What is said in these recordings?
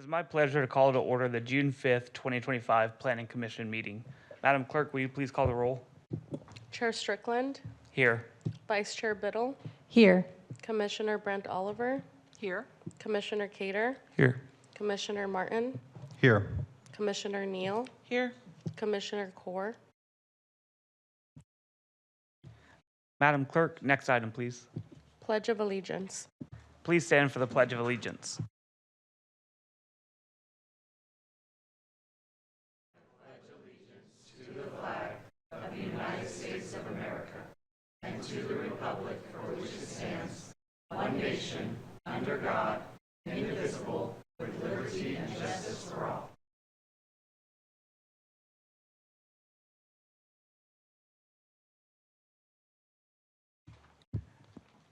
my pleasure to call to order the June 5th, 2025 Planning Commission meeting. Madam Clerk, will you please call the roll? Chair Strickland, Here. Vice Chair Biddle, Here. Commissioner Brent Oliver, Here. Commissioner Cater, Here. Commissioner Martin, Here. Commissioner Neal, Here. Commissioner Core. Madam Clerk, next item, please. Pledge of Allegiance. Please stand for the Pledge of Allegiance.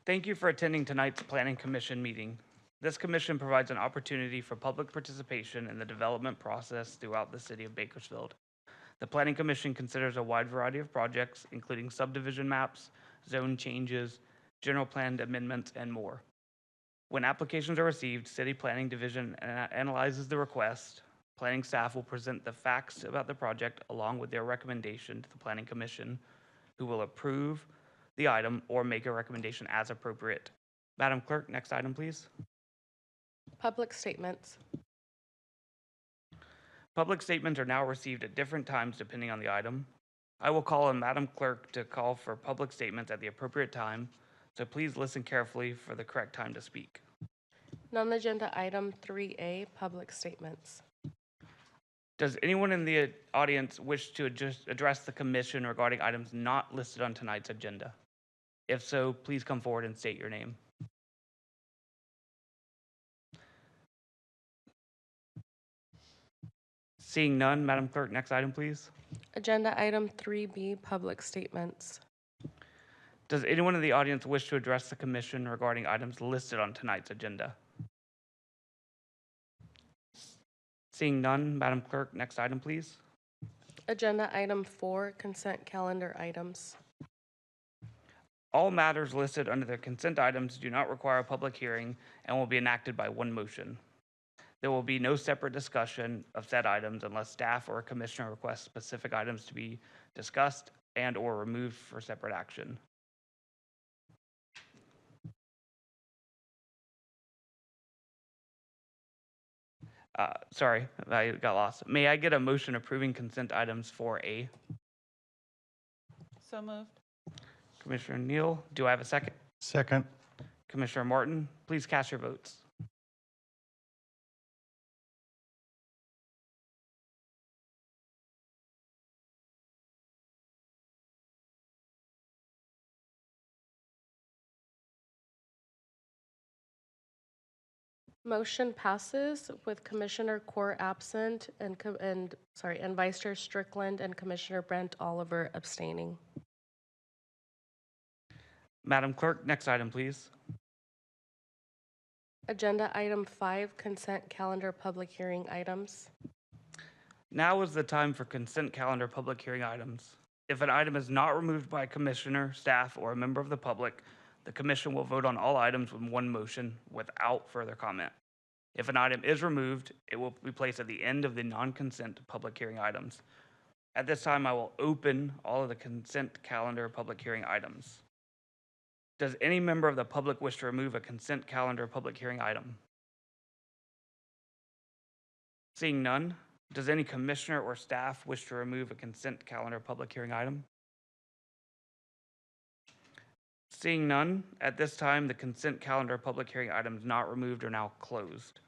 Thank you for attending tonight's Planning Commission meeting. This commission provides an opportunity for public participation in the development process throughout the city of Bakersfield. The Planning Commission considers a wide variety of projects, including subdivision maps, zone changes, general plan amendments, and more. When applications are received, City Planning Division analyzes the request. Planning staff will present the facts about the project along with their recommendation to the Planning Commission, who will approve the item or make a recommendation as appropriate. Madam Clerk, next item, please. Public statements. Public statements are now received at different times depending on the item. I will call on Madam Clerk to call for public statements at the appropriate time, so please listen carefully for the correct time to speak. Non-agenda item 3A, public statements. Does anyone in the audience wish to address the commission regarding items not listed on tonight's agenda? If so, please come forward and state your name. Seeing none, Madam Clerk, next item, please. Agenda item 3B, public statements. Does anyone in the audience wish to address the commission regarding items listed on tonight's agenda? Seeing none, Madam Clerk, next item, please. Agenda item 4, consent calendar items. All matters listed under the consent items do not require a public hearing and will be enacted by one motion. There will be no separate discussion of said items unless staff or a commissioner requests specific items to be discussed and or removed for separate action. Sorry, I got lost. May I get a motion approving consent items 4A? So moved. Commissioner Neal, do I have a second? Second. Commissioner Martin, please cast your votes. Motion passes with Commissioner Core absent and Vice Chair Strickland and Commissioner Brent Oliver abstaining. Madam Clerk, next item, please. Agenda item 5, consent calendar public hearing items. Now is the time for consent calendar public hearing items. If an item is not removed by a commissioner, staff, or a member of the public, the commission will vote on all items with one motion without further comment. If an item is removed, it will be placed at the end of the non-consent public hearing items. At this time, I will open all of the consent calendar public hearing items. Does any member of the public wish to remove a consent calendar public hearing item? Seeing none, does any commissioner or staff wish to remove a consent calendar public hearing item? Seeing none, at this time, the consent calendar public hearing items not removed are now closed.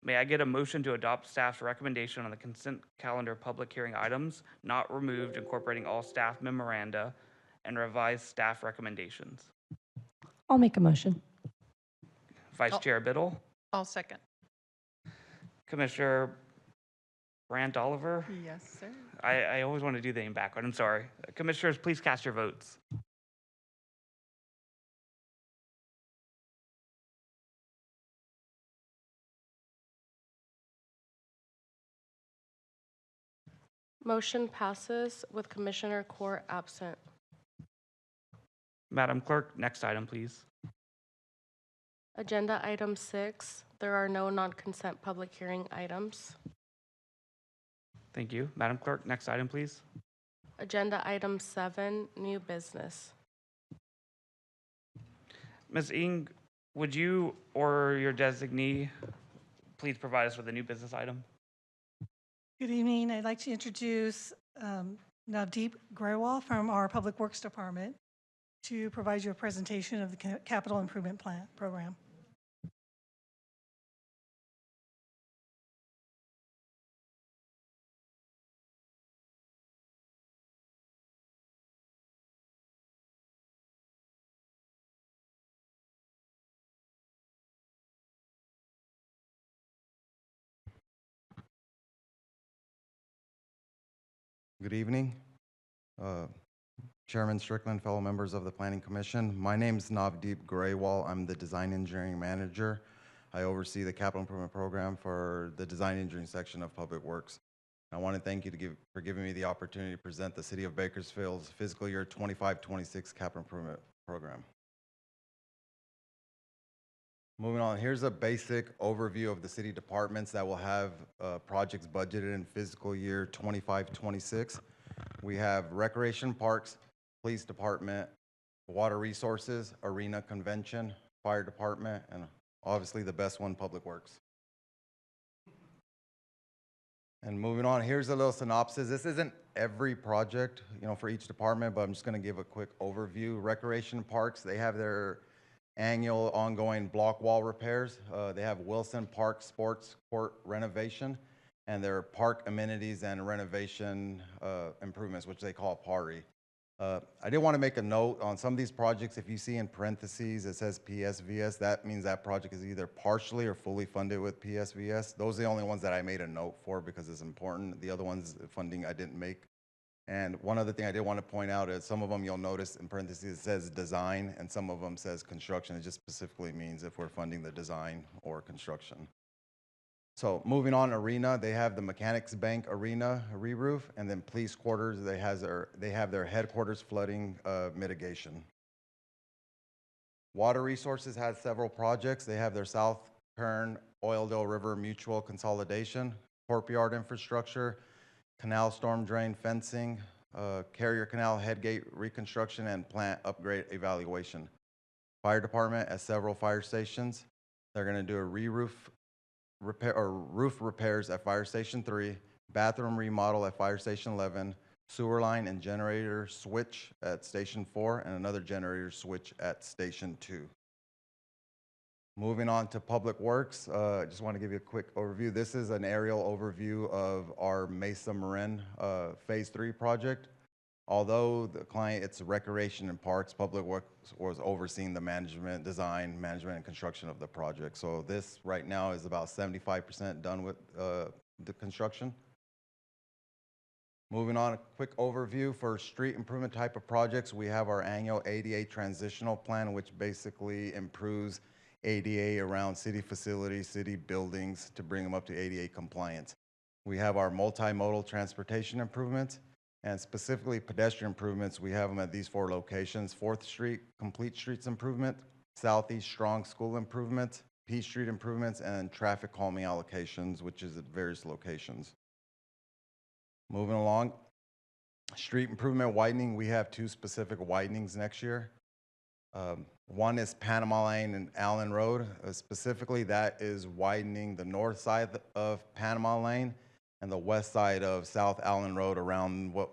May I get a motion to adopt staff's recommendation on the consent calendar public hearing items not removed, incorporating all staff memoranda and revised staff recommendations? I'll make a motion. Vice Chair Biddle, I'll second. Commissioner Brent Oliver. Yes, sir. I always want to do the name backward. I'm sorry. Commissioners, please cast your votes. Motion passes with Commissioner Core absent. Madam Clerk, next item, please. Agenda item 6, There are no non-consent public hearing items. Thank you. Madam Clerk, next item, please. Agenda item 7, new business. Ms. Ing, would you or your designee please provide us with a new business item? Good evening. I'd like to introduce Navdeep Grewal from our Public Works Department to provide you a presentation of the Capital Improvement Plan Program. Good evening, Chairman Strickland, fellow members of the Planning Commission. My name is Navdeep Grewal. I'm the Design Engineering Manager. I oversee the Capital Improvement Program for the Design Engineering section of Public Works. I want to thank you for giving me the opportunity to present the City of Bakersfield's fiscal year 25-26 Capital Improvement Program. Moving on, here's a basic overview of the city departments that will have projects budgeted in fiscal year 25-26. We have Recreation Parks, Police Department, Water Resources, Arena Convention, Fire Department, and obviously the best one, Public Works. And moving on, here's a little synopsis. This isn't every project, for each department, but I'm just going to give a quick overview. Recreation Parks, they have their annual ongoing block wall repairs. They have Wilson Park Sports Court renovation and their park amenities and renovation improvements, which they call PARI. I did want to make a note on some of these projects. If you see in parentheses, it says PSVS, that means that project is either partially or fully funded with PSVS. Those are the only ones that I made a note for because it's important. The other ones, funding I didn't make. And one other thing I did want to point out is some of them you'll notice in parentheses it says design and some of them says construction. It just specifically means if we're funding the design or construction. So moving on, Arena, they have the Mechanics Bank Arena re-roof, and then police quarters, they have their headquarters flooding mitigation. Water Resources has several projects. They have their South Kern Oildale River Mutual Consolidation, Courtyard Infrastructure, Canal Storm Drain Fencing, Carrier Canal Headgate Reconstruction, and Plant Upgrade Evaluation. Fire Department has several fire stations. They're going to do a roof repairs at Fire Station 3, bathroom remodel at Fire Station 11, sewer line and generator switch at Station 4, and another generator switch at Station 2. Moving on to Public Works, I just want to give you a quick overview. This is an aerial overview of our Mesa Marin Phase 3 project. Although the client, it's Recreation and Parks, Public Works was overseeing the design, management, and construction of the project. So this right now is about 75% done with the construction. Moving on, a quick overview for street improvement type of projects. We have our annual ADA transitional plan, which basically improves ADA around city facilities, city buildings to bring them up to ADA compliance. We have our multimodal transportation improvements. And specifically pedestrian improvements, we have them at these 4 locations: 4th Street, Complete Streets Improvement, Southeast Strong School Improvement, P Street Improvements, and traffic calming allocations, which is at various locations. Moving along, street improvement widening, we have 2 specific widenings next year. One is Panama Lane and Allen Road. Specifically, that is widening the north side of Panama Lane and the west side of South Allen Road around what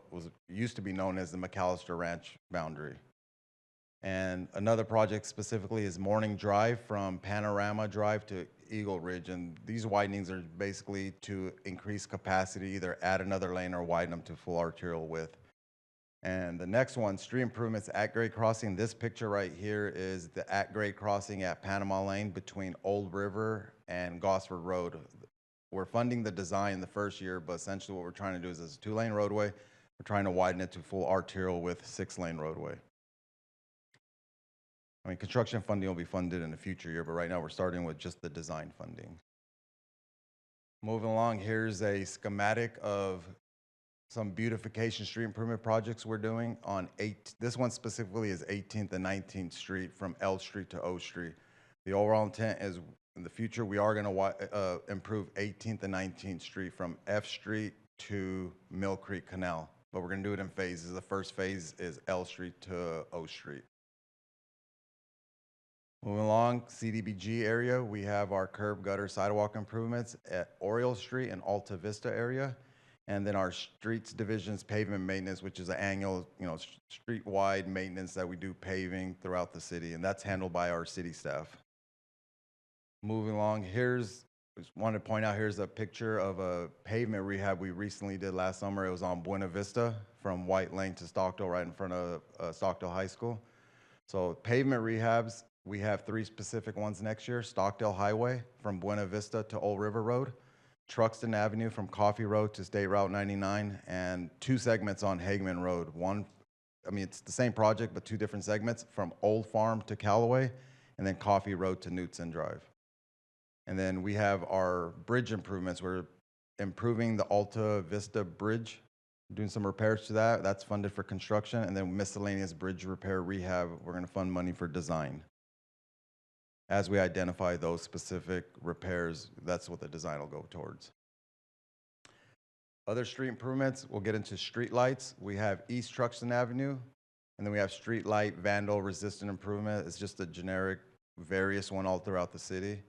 used to be known as the McAllister Ranch boundary. And another project specifically is Morning Drive from Panorama Drive to Eagle Ridge. And these widenings are basically to increase capacity, either add another lane or widen them to full arterial width. And the next one, street improvements at grade crossing. This picture right here is the at grade crossing at Panama Lane between Old River and Gosford Road. We're funding the design the first year, but essentially what we're trying to do is it's a 2-lane roadway. We're trying to widen it to full arterial with 6-lane roadway. I mean, construction funding will be funded in the future year, but right now we're starting with just the design funding. Moving along, here's a schematic of some beautification street improvement projects we're doing on this one specifically is 18th and 19th Street from L Street to O Street. The overall intent is in the future, we are going to improve 18th and 19th Street from F Street to Mill Creek Canal, but we're going to do it in phases. The first phase is L Street to O Street. Moving along, CDBG area, we have our curb gutter sidewalk improvements at Oriole Street and Alta Vista area. And then our streets divisions pavement maintenance, which is an annual, street-wide maintenance that we do paving throughout the city, and that's handled by our city staff. Moving along, just wanted to point out, here's a picture of a pavement rehab we recently did last summer. It was on Buena Vista from White Lane to Stockdale, right in front of Stockdale High School. So pavement rehabs, we have 3 specific ones next year: Stockdale Highway from Buena Vista to Old River Road, Truxton Avenue from Coffee Road to State Route 99, and 2 segments on Hageman Road. It's the same project, but 2 different segments from Old Farm to Callaway, and then Coffee Road to Knutson Drive. And then we have our bridge improvements. We're improving the Alta Vista Bridge, doing some repairs to that. That's funded for construction. And then miscellaneous bridge repair rehab, we're going to fund money for design. As we identify those specific repairs, that's what the design will go towards. Other street improvements, we'll get into street lights. We have East Truxton Avenue, and then we have street light vandal resistant improvement. It's just a generic various one all throughout the city.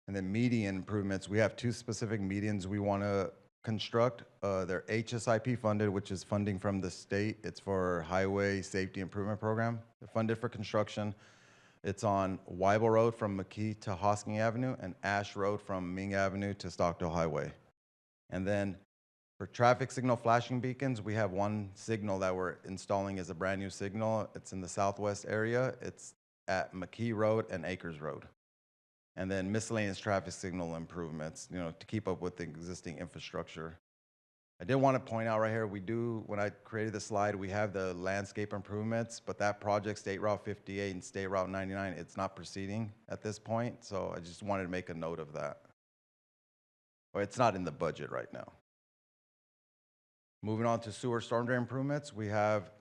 And then median improvements, we have 2 specific medians we want to construct. They're HSIP funded, which is funding from the state. It's for Highway Safety Improvement Program. They're funded for construction. It's on Weibel Road from McKee to Hosking Avenue and Ash Road from Ming Avenue to Stockdale Highway. And then for traffic signal flashing beacons, we have 1 signal that we're installing as a brand new signal. It's in the southwest area. It's at McKee Road and Acres Road. And then miscellaneous traffic signal improvements, to keep up with the existing infrastructure. I did want to point out right here, when I created the slide, we have the landscape improvements, but that project, State Route 58 and State Route 99, it's not proceeding at this point, so I just wanted to make a note of that. Or it's not in the budget right now. Moving on to sewer storm drain improvements, we have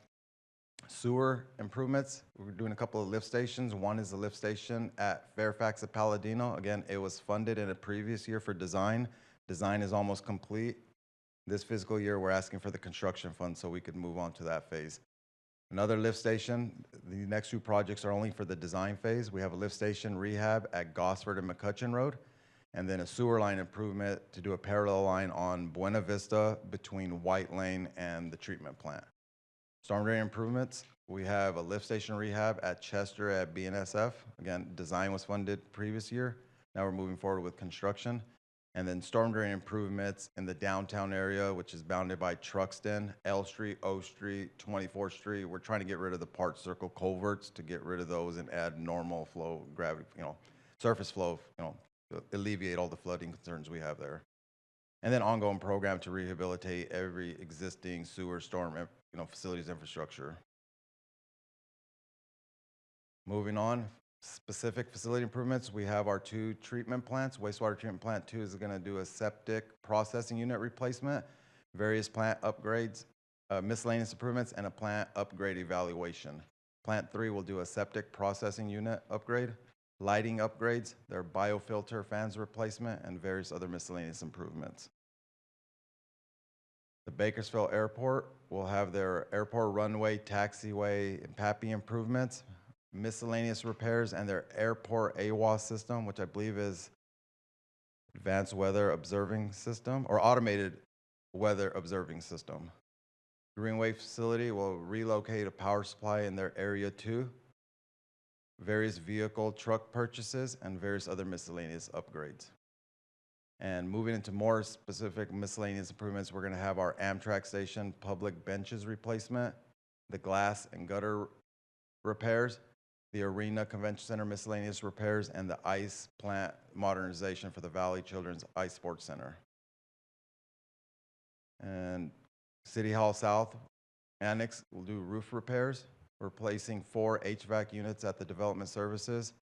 sewer improvements. We're doing a couple of lift stations. One is a lift station at Fairfax at Palladino. Again, it was funded in a previous year for design. Design is almost complete. This fiscal year, we're asking for the construction fund so we could move on to that phase. Another lift station, the next 2 projects are only for the design phase. We have a lift station rehab at Gosford and McCutcheon Road, and then a sewer line improvement to do a parallel line on Buena Vista between White Lane and the treatment plant. Storm drain improvements, we have a lift station rehab at Chester at BNSF. Again, design was funded previous year. Now we're moving forward with construction. And then storm drain improvements in the downtown area, which is bounded by Truxton, L Street, O Street, 24th Street. We're trying to get rid of the Park Circle culverts to get rid of those and add normal flow, gravity, surface flow, to alleviate all the flooding concerns we have there. And then ongoing program to rehabilitate every existing sewer storm, facilities infrastructure. Moving on. Specific facility improvements, we have our 2 treatment plants. Wastewater treatment plant 2 is going to do a septic processing unit replacement, various plant upgrades, miscellaneous improvements, and a plant upgrade evaluation. Plant 3 will do a septic processing unit upgrade, lighting upgrades, their biofilter fans replacement, and various other miscellaneous improvements. The Bakersfield Airport will have their airport runway, taxiway, and PAPI improvements, miscellaneous repairs, and their airport AWAS system, which I believe is Advanced Weather Observing System, or Automated Weather Observing System. Greenway facility will relocate a power supply in their Area 2, various vehicle truck purchases, and various other miscellaneous upgrades. And moving into more specific miscellaneous improvements, we're going to have our Amtrak station public benches replacement, the glass and gutter repairs, the Arena Convention Center miscellaneous repairs, and the ice plant modernization for the Valley Children's Ice Sports Center. And City Hall South Annex will do roof repairs, replacing 4 HVAC units at the Development Services,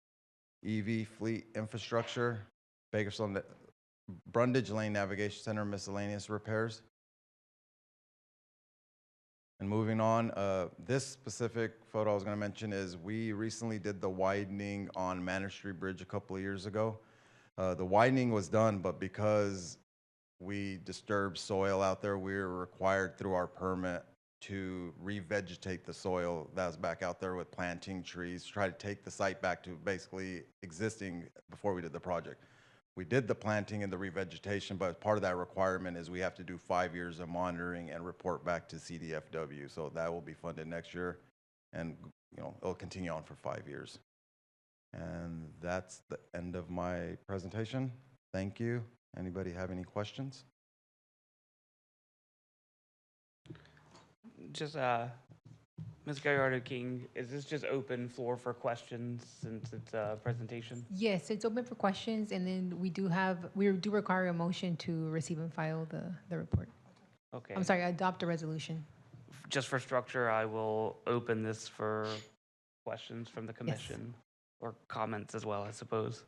EV fleet infrastructure, Bakersfield Brundage Lane Navigation Center miscellaneous repairs. And moving on, this specific photo I was going to mention is we recently did the widening on Manor Street Bridge a couple of years ago. The widening was done, but because we disturbed soil out there, we were required through our permit to revegetate the soil that was back out there with planting trees, try to take the site back to basically existing before we did the project. We did the planting and the revegetation, but part of that requirement is we have to do 5 years of monitoring and report back to CDFW. So that will be funded next year, and it'll continue on for 5 years. And that's the end of my presentation. Thank you. Anybody have any questions? Just, Ms. Gallardo-King, is this just open floor for questions since it's a presentation? Yes, it's open for questions, and then we do require a motion to receive and file the report. Okay. I'm sorry, adopt a resolution. Just for structure, I will open this for questions from the commission or comments as well, I suppose.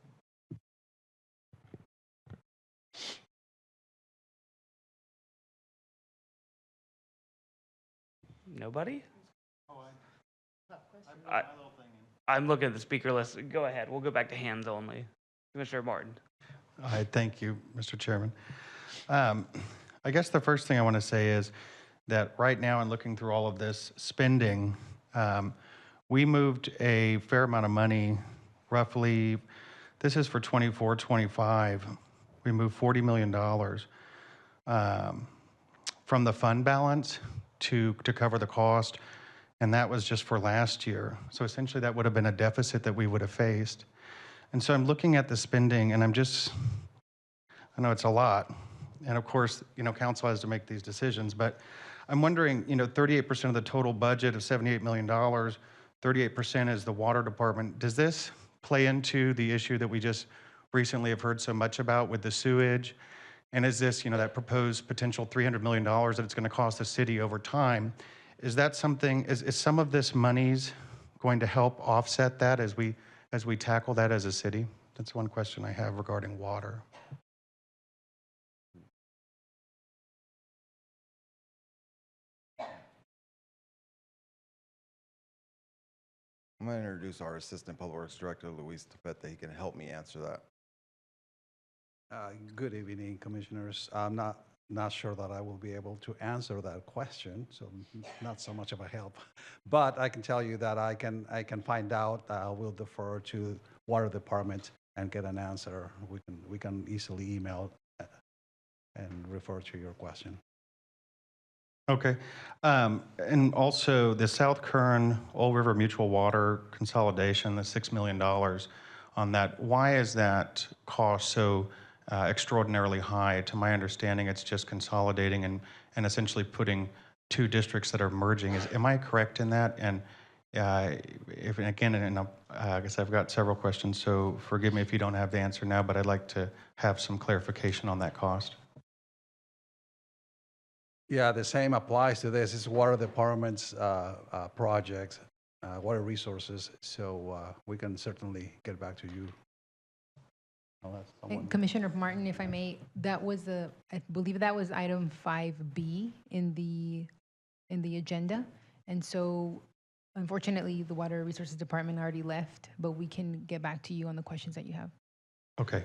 Nobody? I'm looking at the speaker list. Go ahead. We'll go back to hands only. Commissioner Martin. All right, thank you, Mr. Chairman. I guess the first thing I want to say is that right now, in looking through all of this spending, we moved a fair amount of money, roughly, this is for 24, 25. We moved $40 million from the fund balance to cover the cost, and that was just for last year. So essentially, that would have been a deficit that we would have faced. And so I'm looking at the spending, and I know it's a lot, and of course, council has to make these decisions, but I'm wondering, 38% of the total budget of $78 million, 38% is the water department. Does this play into the issue that we just recently have heard so much about with the sewage? And is this, that proposed potential $300 million that it's going to cost the city over time? Is that something, is some of this monies going to help offset that as we tackle that as a city? That's one question I have regarding water. I'm going to introduce our Assistant Public Works Director, Luis Tepete. He can help me answer that. Good evening, Commissioners. I'm not sure that I will be able to answer that question, so not so much of a help. But I can tell you that I can find out. We'll defer to Water Department and get an answer. We can easily email and refer to your question. Okay. And also the South Kern Old River Mutual Water consolidation, the $6 million on that. Why is that cost so extraordinarily high? To my understanding, it's just consolidating and essentially putting two districts that are merging. Am I correct in that? And I guess I've got several questions, so forgive me if you don't have the answer now, but I'd like to have some clarification on that cost. Yeah, the same applies to this. It's Water Department's project, water resources, so we can certainly get back to you. And Commissioner Martin, if I may, I believe that was item 5B in the agenda. And so unfortunately, the Water Resources Department already left, but we can get back to you on the questions that you have. Okay.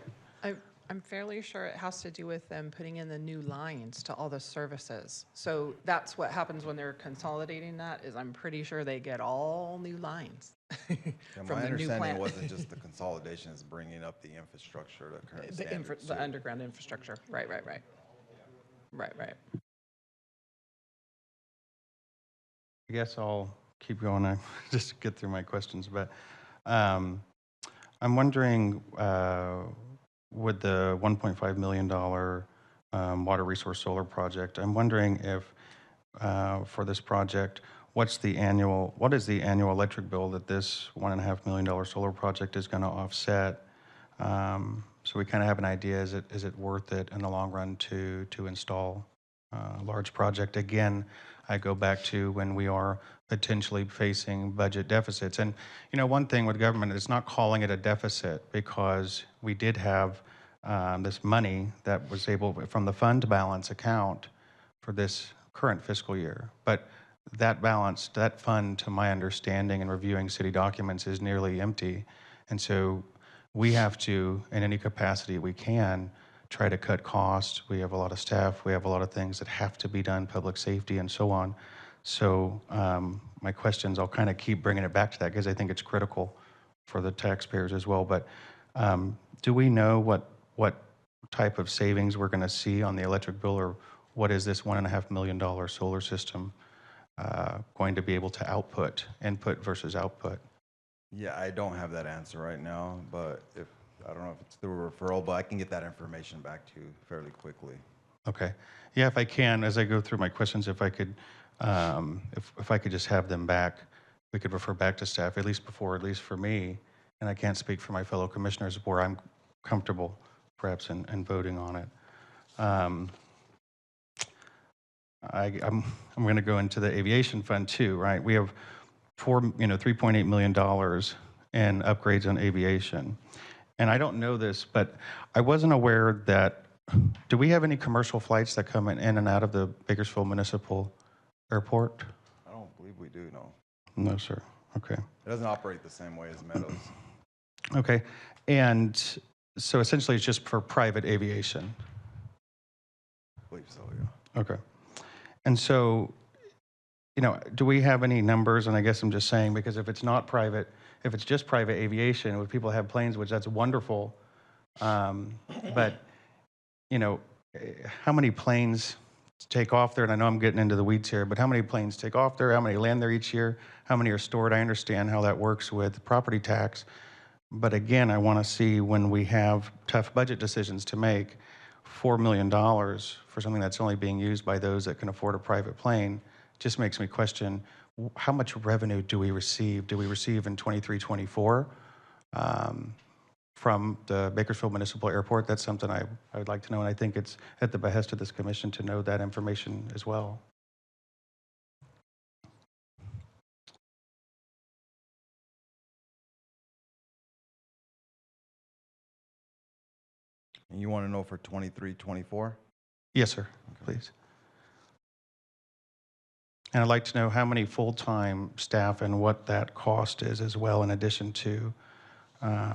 I'm fairly sure it has to do with them putting in the new lines to all the services. So that's what happens when they're consolidating that, is I'm pretty sure they get all new lines from my the new understanding plant. wasn't just the consolidation, it's bringing up the infrastructure to current standards. The underground infrastructure. Right. I guess I'll keep going just to get through my questions, but I'm wondering, with the $1.5 million water resource solar project, I'm wondering if for this project, what is the annual electric bill that this $1.5 million solar project is going to offset? So we kind of have an idea, is it worth it in the long run to install a large project? Again, I go back to when we are potentially facing budget deficits. And, one thing with government is not calling it a deficit, because we did have this money that was able, from the fund balance account for this current fiscal year. But that balance, that fund, to my understanding and reviewing city documents, is nearly empty. And so we have to, in any capacity we can, try to cut costs. We have a lot of staff. We have a lot of things that have to be done, public safety and so on. So my questions, I'll kind of keep bringing it back to that because I think it's critical for the taxpayers as well. But do we know what type of savings we're going to see on the electric bill, or what is this $1.5 million solar system going to be able to output, input versus output? Yeah, I don't have that answer right now, but I don't know if it's through a referral, but I can get that information back to you fairly quickly. Okay. Yeah, if I can, as I go through my questions, if I could, if I could just have them back, we could refer back to staff, at least for me, and I can't speak for my fellow commissioners, where I'm comfortable perhaps in voting on it. I'm going to go into the aviation fund too, right? We have $3.8 million in upgrades on aviation. And I don't know this, but I wasn't aware that, do we have any commercial flights that come in and out of the Bakersfield Municipal Airport? I don't believe we do, no. No, sir. Okay. It doesn't operate the same way as Meadows. Okay. And so essentially it's just for private aviation. I believe so, yeah. Okay. And so, do we have any numbers? And I guess I'm just saying, because if it's not private, if it's just private aviation, if people have planes, which that's wonderful, but, how many planes take off there? And I know I'm getting into the weeds here, but how many planes take off there? How many land there each year? How many are stored? I understand how that works with property tax. But again, I want to see, when we have tough budget decisions to make, $4 million for something that's only being used by those that can afford a private plane just makes me question, how much revenue do we receive? Do we receive in 23, 24 from the Bakersfield Municipal Airport? That's something I would like to know, and I think it's at the behest of this commission to know that information as well. And you want to know for 23, 24? Yes, sir, please. And I'd like to know how many full-time staff and what that cost is as well, in addition to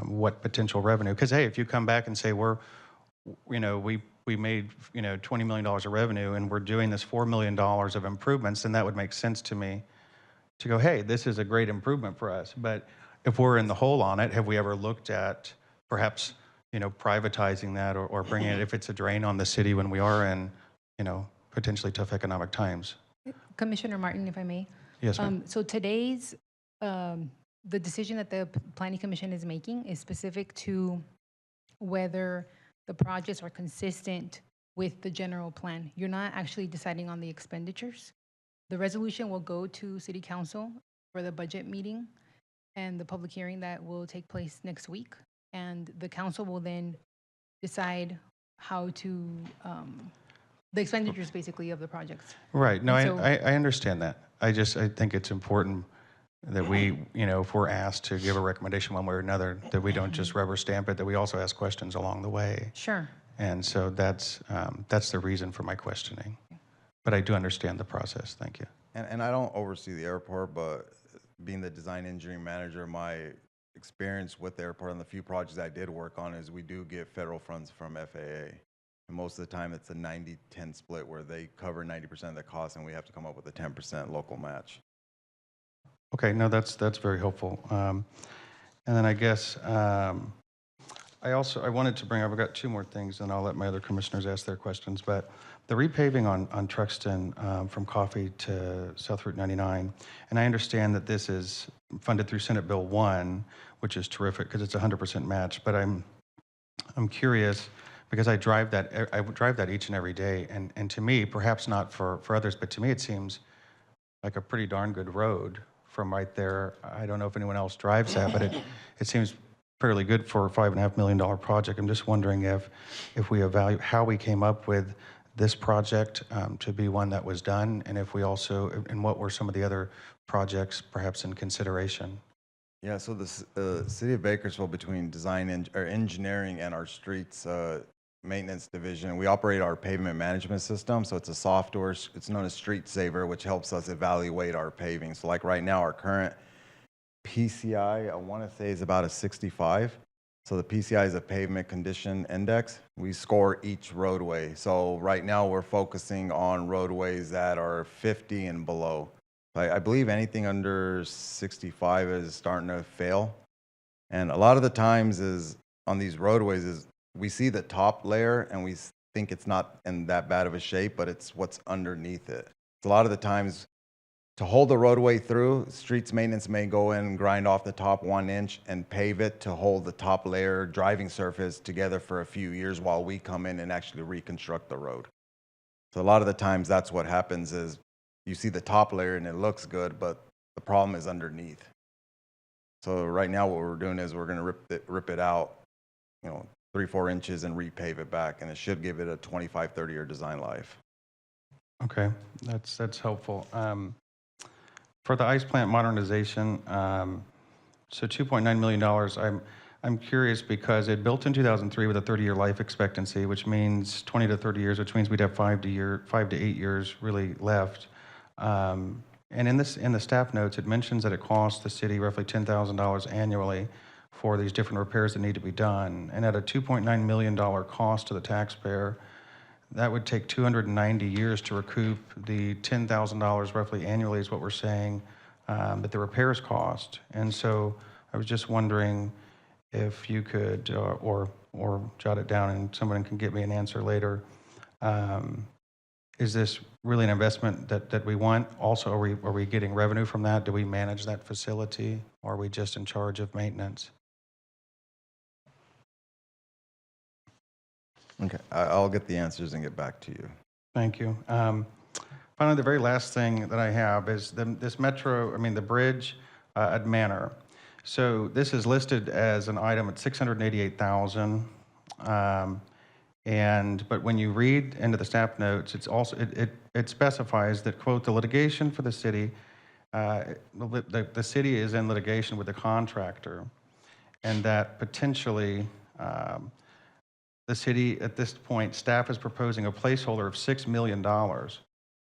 what potential revenue. Because, hey, if you come back and say we made $20 million of revenue and we're doing this $4 million of improvements, then that would make sense to me to go, hey, this is a great improvement for us. But if we're in the hole on it, have we ever looked at perhaps privatizing that or bringing it, if it's a drain on the city when we are in potentially tough economic times? Commissioner Martin, if I may. Yes, ma'am. So today's, the decision that the Planning Commission is making is specific to whether the projects are consistent with the general plan. You're not actually deciding on the expenditures. The resolution will go to City Council for the budget meeting and the public hearing that will take place next week. And the council will then decide how to, the expenditures basically of the projects. Right. No, And so- I understand that. I think it's important that we, if we're asked to give a recommendation one way or another, that we don't just rubber stamp it, that we also ask questions along the way. Sure. And so that's the reason for my questioning. But I do understand the process. Thank you. And I don't oversee the airport, but being the design engineering manager, my experience with the airport and the few projects I did work on is we do get federal funds from FAA. And most of the time it's a 90-10 split where they cover 90% of the cost and we have to come up with a 10% local match. Okay, no, that's very helpful. And then I guess I wanted to bring up, I've got two more things, and I'll let my other commissioners ask their questions. But the repaving on Truxton from Coffee to South Route 99, and I understand that this is funded through Senate Bill 1, which is terrific because it's 100% match. But I'm curious, because I drive that each and every day, and to me, perhaps not for others, but to me it seems like a pretty darn good road from right there. I don't know if anyone else drives that, but it seems fairly good for a $5.5 million project. I'm just wondering if we evaluate how we came up with this project to be one that was done, and if we also, and what were some of the other projects perhaps in consideration? Yeah, so the city of Bakersfield, between design or engineering and our streets maintenance division, we operate our pavement management system. So it's a software, it's known as Street Saver, which helps us evaluate our paving. So like right now, our current PCI, I want to say, is about a 65. So the PCI is a pavement condition index. We score each roadway. So right now we're focusing on roadways that are 50 and below. I believe anything under 65 is starting to fail. And a lot of the times is on these roadways is we see the top layer and we think it's not in that bad of a shape, but it's what's underneath it. So a lot of the times to hold the roadway through, streets maintenance may go in and grind off the top 1 inch and pave it to hold the top layer driving surface together for a few years while we come in and actually reconstruct the road. So a lot of the times that's what happens is you see the top layer and it looks good, but the problem is underneath. So right now what we're doing is we're going to rip it out, 3-4 inches and repave it back, and it should give it a 25-30 year design life. Okay, that's helpful. For the ice plant modernization, so $2.9 million, I'm curious because it built in 2003 with a 30-year life expectancy, which means 20 to 30 years, which means we'd have 5 to 8 years really left. And in the staff notes, it mentions that it costs the city roughly $10,000 annually for these different repairs that need to be done. And at a $2.9 million cost to the taxpayer, that would take 290 years to recoup the $10,000 roughly annually is what we're saying that the repairs cost. And so I was just wondering if you could, or jot it down and someone can get me an answer later. Is this really an investment that we want? Also, are we getting revenue from that? Do we manage that facility? Or are we just in charge of maintenance? Okay, I'll get the answers and get back to you. Thank you. Finally, the very last thing that I have is the bridge at Manor. So this is listed as an item at $688,000. But when you read into the staff notes, it's also it specifies that, quote, the litigation for the city, the city is in litigation with the contractor, and that potentially the city at this point, staff is proposing a placeholder of $6 million.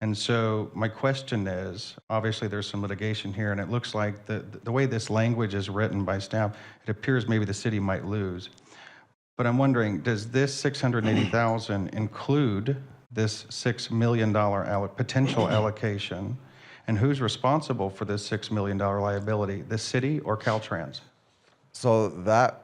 And so my question is, obviously there's some litigation here, and it looks like the way this language is written by staff, it appears maybe the city might lose. But I'm wondering, does this $680,000 include this $6 million potential allocation? And who's responsible for this $6 million liability, the city or Caltrans? So that,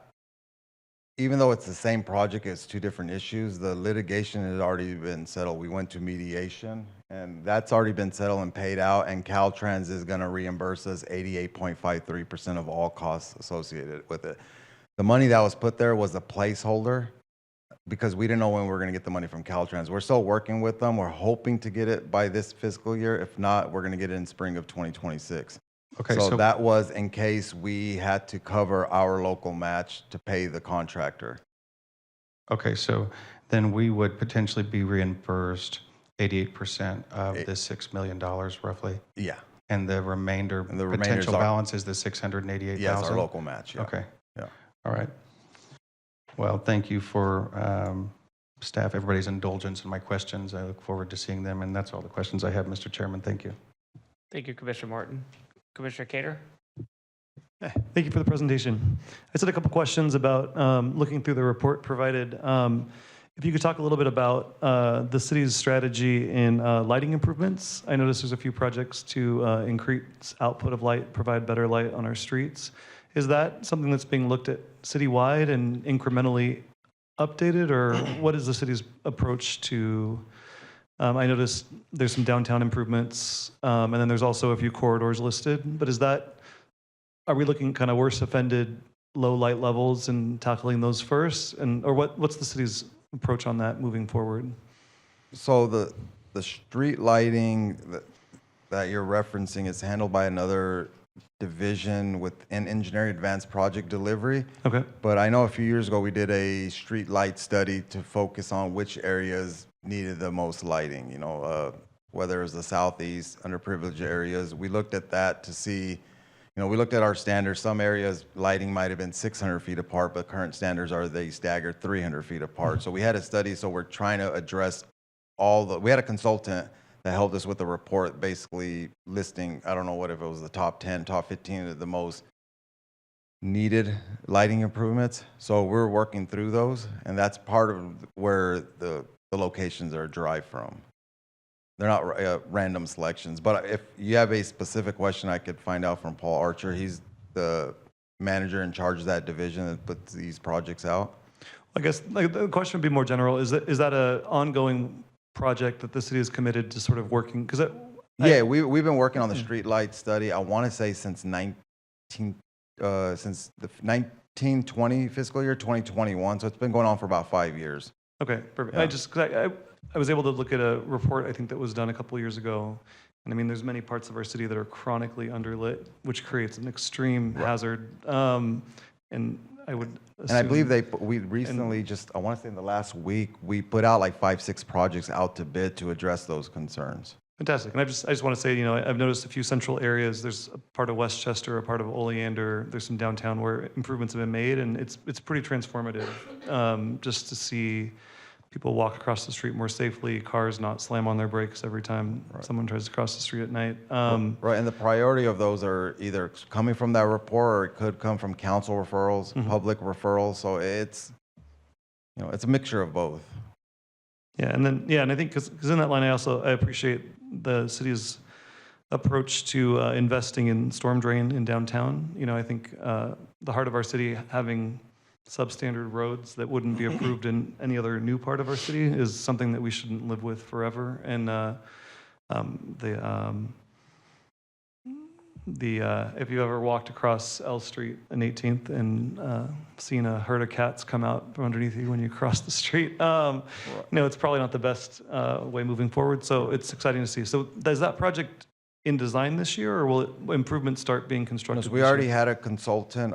even though it's the same project, it's two different issues. The litigation has already been settled. We went to mediation, and that's already been settled and paid out, and Caltrans is going to reimburse us 88.53% of all costs associated with it. The money that was put there was a placeholder because we didn't know when we were going to get the money from Caltrans. We're still working with them. We're hoping to get it by this fiscal year. If not, we're going to get it in spring of 2026. Okay, so that was in case we had to cover our local match to pay the contractor. Okay, so then we would potentially be reimbursed 88% of the $6 million roughly? Yeah. And the remainder, potential balance is the $688,000? Yes, our local match, yeah. Okay. Yeah. All right. Well, thank you for staff, everybody's indulgence in my questions. I look forward to seeing them, and that's all the questions I have, Mr. Chairman. Thank you. Thank you, Commissioner Martin. Commissioner Cater? Thank you for the presentation. I just had a couple questions about looking through the report provided. If you could talk a little bit about the city's strategy in lighting improvements. I noticed there's a few projects to increase output of light, provide better light on our streets. Is that something that's being looked at citywide and incrementally updated, or what is the city's approach to? I noticed there's some downtown improvements, and then there's also a few corridors listed. But are we looking kind of worse offended, low light levels and tackling those first, or what's the city's approach on that moving forward? So the street lighting that you're referencing is handled by another division within engineering advanced project delivery. Okay. But I know a few years ago we did a street light study to focus on which areas needed the most lighting, whether it was the southeast, underprivileged areas. We looked at that to see, we looked at our standards. Some areas lighting might have been 600 feet apart, but current standards are they staggered 300 feet apart. So we had a study, so we're trying to address we had a consultant that helped us with the report, basically listing, I don't know what if it was the top 10, top 15 of the most needed lighting improvements. So we're working through those, and that's part of where the locations are derived from. They're not random selections, but if you have a specific question, I could find out from Paul Archer. He's the manager in charge of that division that puts these projects out. I guess like, the question would be more general. Is that an ongoing project that the city is committed to sort of working? Because Yeah, we've been working on the street light study. I want to say since since the 1920 fiscal year, 2021. So it's been going on for about 5 years. Okay, perfect. Yeah. I was able to look at a report, I think that was done a couple years ago. And I mean, there's many parts of our city that are chronically underlit, which creates an extreme hazard. And I would assume. And I believe we recently I want to say in the last week, we put out like 5-6 projects out to bid to address those concerns. Fantastic. And I just want to say, I've noticed a few central areas. There's a part of Westchester, a part of Oleander. There's some downtown where improvements have been made, and it's pretty transformative just to see people walk across the street more safely, cars not slam on their brakes every time someone tries to cross the street at night. Right, and the priority of those are either coming from that report or it could come from council referrals, public referrals. So it's a mixture of both. Yeah, and I think because in that line, I appreciate the city's approach to investing in storm drain in downtown. I think the heart of our city having substandard roads that wouldn't be approved in any other new part of our city is something that we shouldn't live with forever. And if you ever walked across L Street and 18th and seen a herd of cats come out from underneath you when you cross the street, it's probably not the best way moving forward. So it's exciting to see. So is that project in design this year, or will improvements start being constructed? We already had a consultant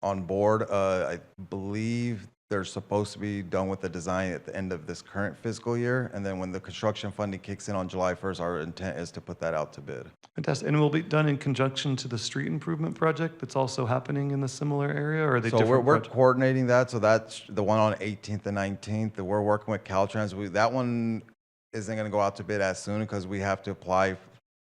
on board. I believe they're supposed to be done with the design at the end of this current fiscal year. And then when the construction funding kicks in on July 1st, our intent is to put that out to bid. Fantastic. And it will be done in conjunction to the street improvement project that's also happening in the similar area, or are they different we're projects? coordinating that. So that's the one on 18th and 19th. We're working with Caltrans. That one isn't going to go out to bid as soon because we have to apply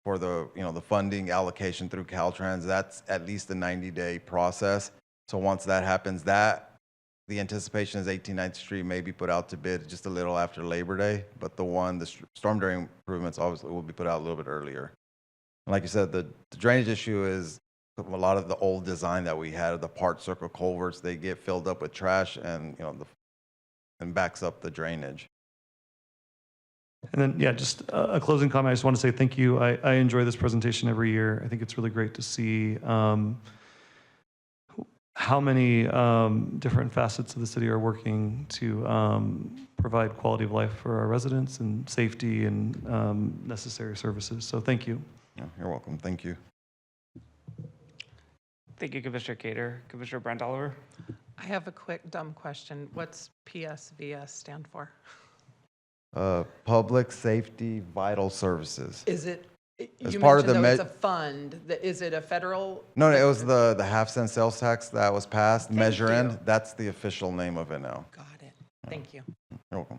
for the funding allocation through Caltrans. That's at least a 90-day process. So once that happens, the anticipation is 18th Street may be put out to bid just a little after Labor Day, but the storm drain improvements obviously will be put out a little bit earlier. And like you said, the drainage issue is a lot of the old design that we had of the part circle culverts. They get filled up with trash and and backs up the drainage. And then, just a closing comment. I just want to say thank you. I enjoy this presentation every year. I think it's really great to see how many different facets of the city are working to provide quality of life for our residents and safety and necessary services. So thank you. Yeah, you're welcome. Thank you. Thank you, Commissioner Cater. Commissioner Brent Oliver? I have a quick dumb question. What's PSVS stand for? Public Safety Vital Services. Is it, As you part of mentioned the though it's a fund. Is it a federal? No, it was the half-cent sales tax that was passed, Thank Measure you. N. That's the official name of it now. Got it. Thank you. You're welcome.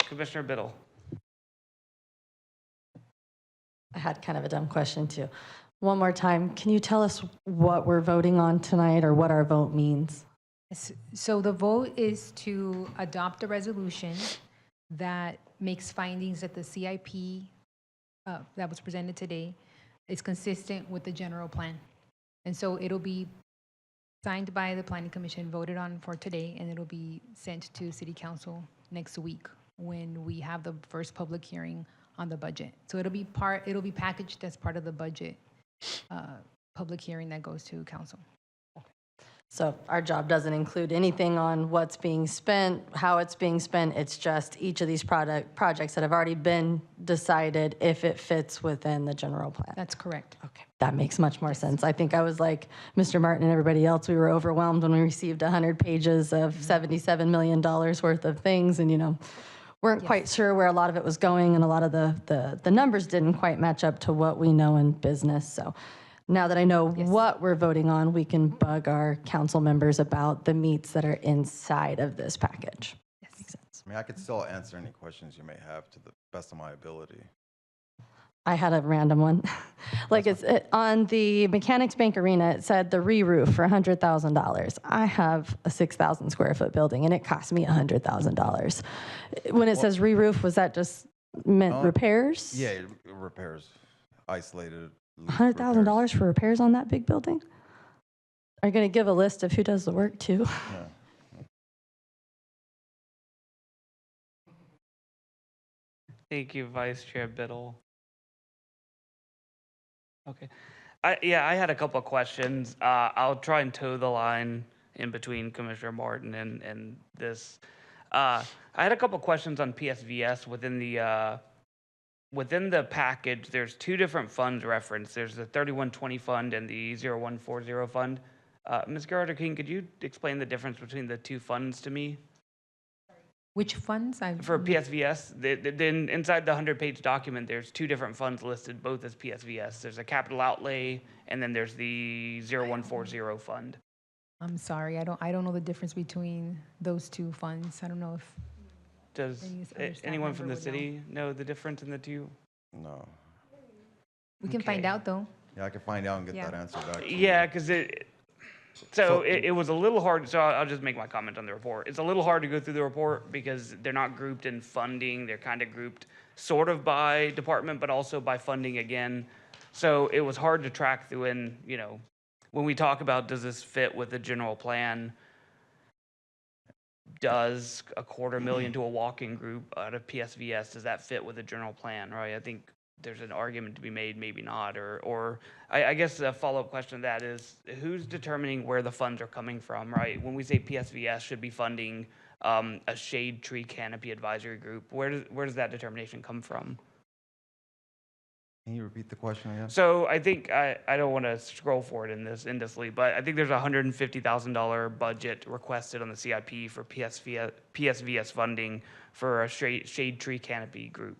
Commissioner Biddle? I had kind of a dumb question too. One more time, can you tell us what we're voting on tonight or what our vote means? So the vote is to adopt a resolution that makes findings that the CIP that was presented today is consistent with the general plan. And so it'll be signed by the Planning Commission, voted on for today, and it'll be sent to City Council next week when we have the first public hearing on the budget. So it'll be packaged as part of the budget public hearing that goes to council. So our job doesn't include anything on what's being spent, how it's being spent. It's just each of these projects that have already been decided if it fits within the general plan. That's correct. Okay, that makes much more sense. I think I was like Mr. Martin and everybody else. We were overwhelmed when we received 100 pages of $77 million worth of things, and weren't quite sure where a lot of it was going, and a lot of the numbers didn't quite match up to what we know in business. So Now that I know Yes. what we're voting on, we can bug our council members about the meats that are inside of this package. Yes. Makes sense. I mean, I could still answer any questions you may have to the best of my ability. I had a random one. Like on the Mechanics Bank Arena, it said the re-roof for $100,000. I have a 6,000 square foot building and it cost me $100,000. When it says re-roof, was that just meant repairs? Yeah, repairs, isolated. loose $100,000 repairs. for repairs on that big building? Are you going to give a list of who does the work too? Yeah. Thank you, Vice Chair Biddle. Okay. I had a couple of questions. I'll try and toe the line in between Commissioner Martin and this. I had a couple of questions on PSVS within the package. There's two different funds referenced. There's the 3120 fund and the 0140 fund. Ms. Garter-King, could you explain the difference between the two funds to me? Which funds? For PSVS, then inside the 100-page document, there's two different funds listed, both as PSVS. There's a capital outlay, and then there's the 0140 fund. I'm sorry, I don't know the difference between those two funds. I don't know if Does Any other staff anyone from the member would know? city know the difference in the two? No. we can find Okay. out though. Yeah, I can find out and get Yeah. that answer back to you. Yeah, because it was a little hard, so I'll just make my comment on the report. It's a little hard to go through the report because they're not grouped in funding. They're kind of grouped sort of by department, but also by funding again. So it was hard to track through and, when we talk about, does this fit with the general plan? Does $250,000 to a walking group out of PSVS, does that fit with the general plan, right? I think there's an argument to be made, maybe not, or I guess a follow-up question to that is, who's determining where the funds are coming from, right? When we say PSVS should be funding a shade tree canopy advisory group, where does that determination come from? Can you repeat the question again? So I think, I don't want to scroll forward endlessly, but I think there's a $150,000 budget requested on the CIP for PSVS funding for a shade tree canopy group.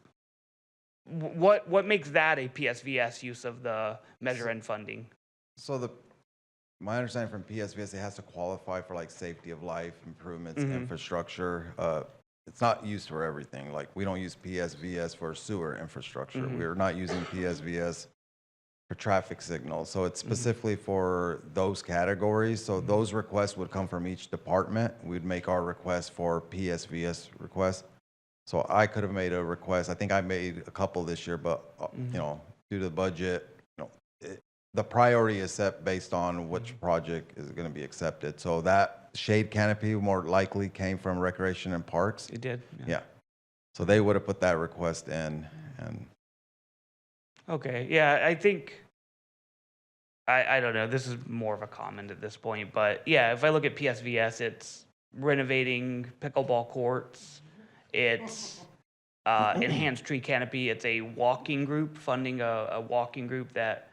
What makes that a PSVS use of the measure end funding? So my understanding from PSVS, it has to qualify for like safety of life improvements, infrastructure. It's not used for everything. Like we don't use PSVS for sewer infrastructure. We're not using PSVS for traffic signals. So it's specifically for those categories. So those requests would come from each department. We'd make our request for PSVS requests. So I could have made a request. I think I made a couple this year, but due to the budget, the priority is set based on which project is going to be accepted. So that shade canopy more likely came from Recreation and Parks. It did? Yeah. So they would have put that request in, and Okay, yeah, I think, I don't know, this is more of a comment at this point, but yeah, if I look at PSVS, it's renovating pickleball courts, it's enhanced tree canopy, it's a walking group, funding a walking group that,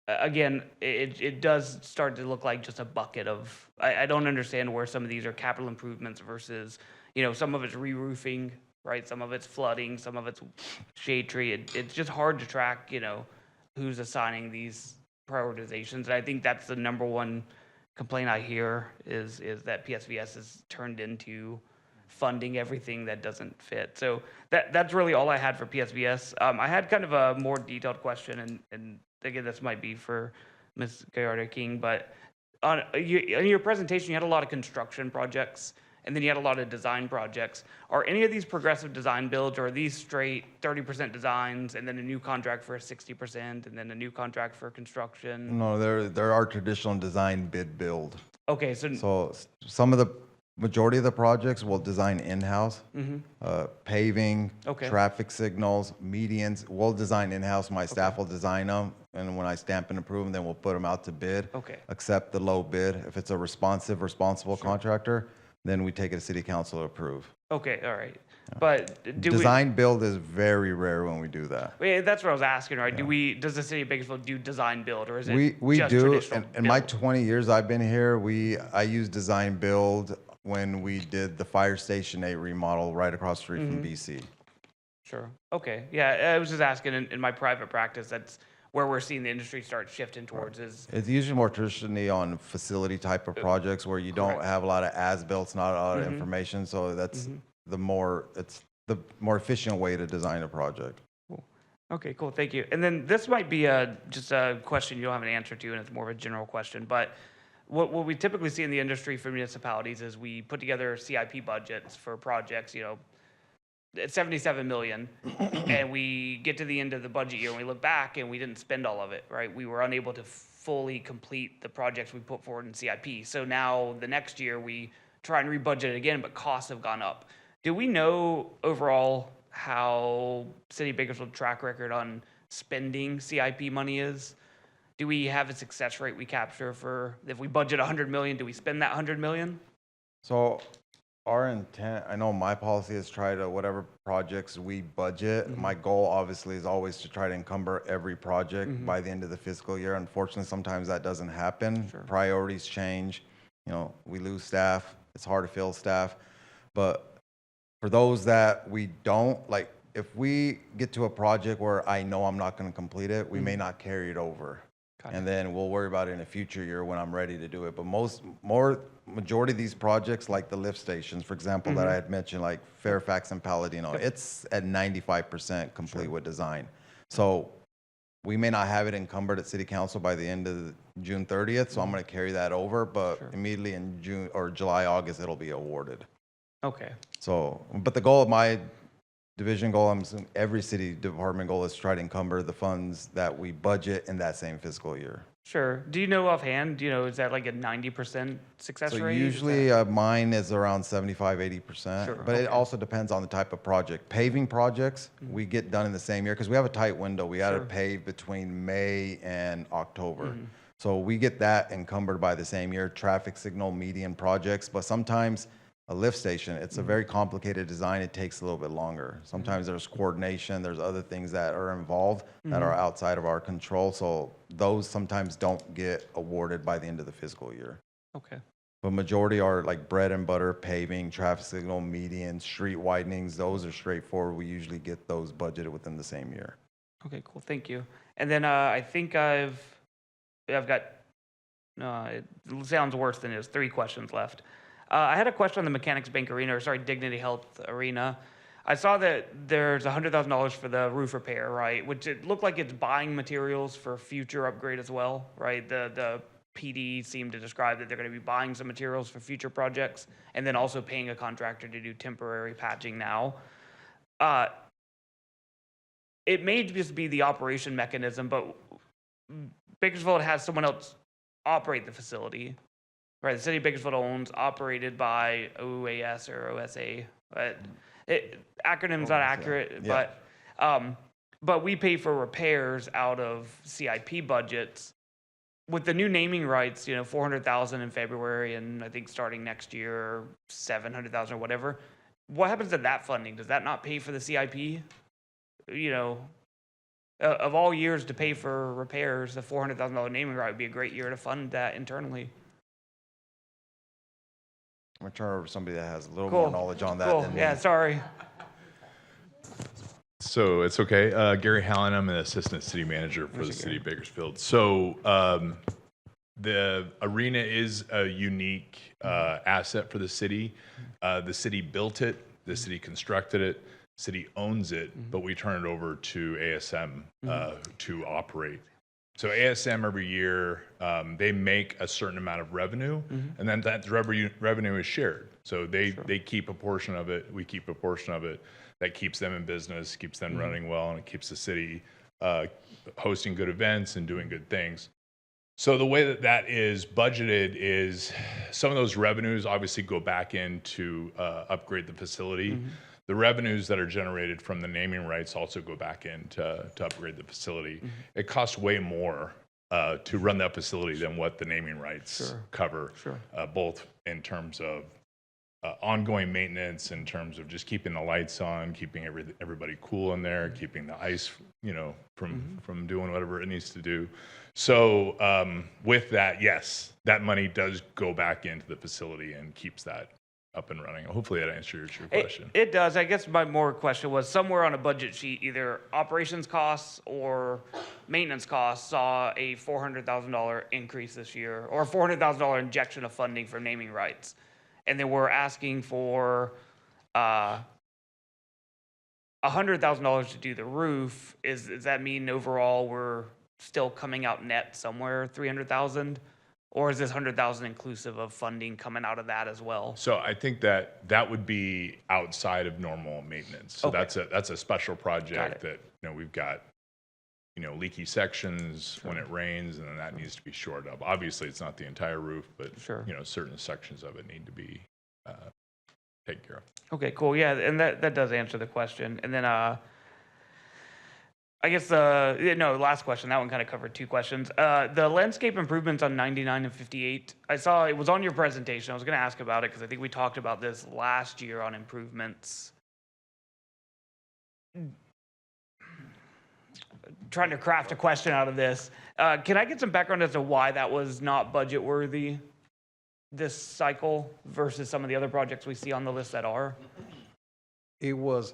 again, it does start to look like just a bucket of, I don't understand where some of these are capital improvements versus, some of it's re-roofing, right? Some of it's flooding, some of it's shade tree. It's just hard to track, who's assigning these prioritizations. And I think that's the number one complaint I hear is that PSVS is turned into funding everything that doesn't fit. So that's really all I had for PSVS. I had kind of a more detailed question, and again, this might be for Ms. Gallardo-King, but in your presentation, you had a lot of construction projects, and then you had a lot of design projects. Are any of these progressive design builds, or are these straight 30% designs, and then a new contract for 60%, and then a new contract for construction? no, there are traditional design bid build. Okay, so So some of the majority of the projects will design in-house. Paving, Okay. traffic signals, medians, we'll design in-house. My staff will design them, and when I stamp and approve them, then we'll put them out to bid. Okay. Accept the low bid. If it's a responsible contractor, then we take it to city council to approve. Okay, all right. But do we? Design build is very rare when we do that. Yeah, that's what I was asking, right? Does the city of Bakersfield do design build, or is it We just do, traditional in my build? 20 years I've been here, I used design build when we did the Fire Station 8 remodel right across the street from BC. Sure. Okay. Yeah, I was just asking in my private practice, that's where we're seeing the industry start shifting towards is, It's usually more traditionally on facility type of projects where you don't correct. have a lot of as-built, not a lot of information. So that's it's the more efficient way to design a project. Okay, cool, thank you. And then this might be just a question you don't have an answer to, and it's more of a general question, but what we typically see in the industry for municipalities is we put together CIP budgets for projects, at 77 million, and we get to the end of the budget year and we look back and we didn't spend all of it, right? We were unable to fully complete the projects we put forward in CIP. So now the next year we try and rebudget it again, but costs have gone up. Do we know overall how City of Bakersfield track record on spending CIP money is? Do we have a success rate we capture for, if we budget 100 million, do we spend that 100 million? So our intent, I know my policy is try to, whatever projects we budget, my goal obviously is always to try to encumber every project by the end of the fiscal year. Unfortunately, sometimes that doesn't happen. Priorities change. We lose staff. It's hard to fill staff. But for those that we don't, like if we get to a project where I know I'm not going to complete it, we may not carry it over. And then we'll worry about it in a future year when I'm ready to do it. But majority of these projects, like the lift stations, for example, that I had mentioned, like Fairfax and Palladino, it's at 95% complete with design. So we may not have it encumbered at City Council by the end of June 30th, so I'm going to carry that over. But immediately in June or July, August, it'll be awarded. Okay. So, but the goal of my division goal, I'm assuming every city department goal is to try to encumber the funds that we budget in that same fiscal year. Sure. Do you know offhand, is that like a 90% success So rate? usually mine is around 75, 80%, Sure, but it also depends on the type of project. Paving projects, we get done in the same year because we have a tight window. We got to pave between May and October. So we get that encumbered by the same year. Traffic signal, median projects, but sometimes a lift station, it's a very complicated design. It takes a little bit longer. Sometimes there's coordination, there's other things that are involved that are outside of our control. So those sometimes don't get awarded by the end of the fiscal year. Okay. But majority are like bread and butter, paving, traffic signal, median, street widenings. Those are straightforward. We usually get those budgeted within the same year. Okay, cool. Thank you. And then I think I've got, it sounds worse than it is, 3 questions left. I had a question on the Mechanics Bank Arena, Dignity Health Arena. I saw that there's $100,000 for the roof repair, right? Which it looked like it's buying materials for future upgrade as well, right? The PD seemed to describe that they're going to be buying some materials for future projects and then also paying a contractor to do temporary patching now. It may just be the operation mechanism, but Bakersfield has someone else operate the facility. Right, the city of Bakersfield owns, operated by OAS or OSA. Acronym's not accurate, but we pay for repairs out of CIP budgets. With the new naming rights, $400,000 in February, and I think starting next year, $700,000 or whatever. What happens to that funding? Does that not pay for the CIP? Of all years to pay for repairs, the $400,000 naming right would be a great year to fund that internally. I'm going to turn over to somebody that has a little more knowledge on that than me. Yeah, sorry. So it's okay. Gary Hallen, I'm an assistant city manager for the city of Bakersfield. So the arena is a unique asset for the city. The city built it, the city constructed it, city owns it, but we turn it over to ASM to operate. So ASM every year, they make a certain amount of revenue, and then that revenue is shared. So they keep a portion of it, we keep a portion of it. That keeps them in business, keeps them running well, and it keeps the city hosting good events and doing good things. So the way that is budgeted is some of those revenues obviously go back in to upgrade the facility. The revenues that are generated from the naming rights also go back in to upgrade the facility. It costs way more to run that facility than what the naming rights cover, both in terms of ongoing maintenance, in terms of just keeping the lights on, keeping everybody cool in there, keeping the ice, from doing whatever it needs to do. So with that, yes, that money does go back into the facility and keeps that up and running. Hopefully that answers your It, question. it does. I guess my more question was somewhere on a budget sheet, either operations costs or maintenance costs saw a $400,000 increase this year, or a $400,000 injection of funding for naming rights. And then we're asking for $100,000 to do the roof. Does that mean overall we're still coming out net somewhere 300,000? Or is this 100,000 inclusive of funding coming out of that as well? So I think that would be outside of normal maintenance. So Okay. that's a special Got project it. that, we've got, leaky sections when it rains, and then that needs to be shored up. Obviously, it's not the entire roof, but, Sure. certain sections of it need to be taken care of. Okay, cool. Yeah, and that does answer the question. And then I guess last question. That one kind of covered two questions. The landscape improvements on 99 and 58. I saw it was on your presentation. I was going to ask about it because I think we talked about this last year on improvements. Trying to craft a question out of this. Can I get some background as to why that was not budget worthy this cycle versus some of the other projects we see on the list that are? It was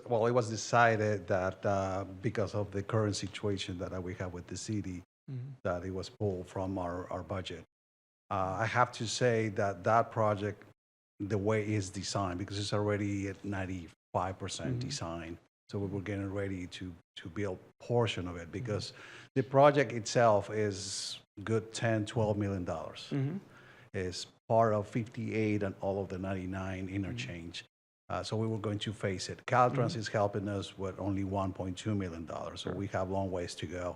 decided that because of the current situation that we have with the city, that it was pulled from our budget. I have to say that project, the way it's designed, because it's already at 95% design, so we were getting ready to build portion of it, because the project itself is good $10-12 million. It's part of 58 and all of the 99 interchange. So we were going to face it. Caltrans is helping us with only $1.2 million. So we have long ways to go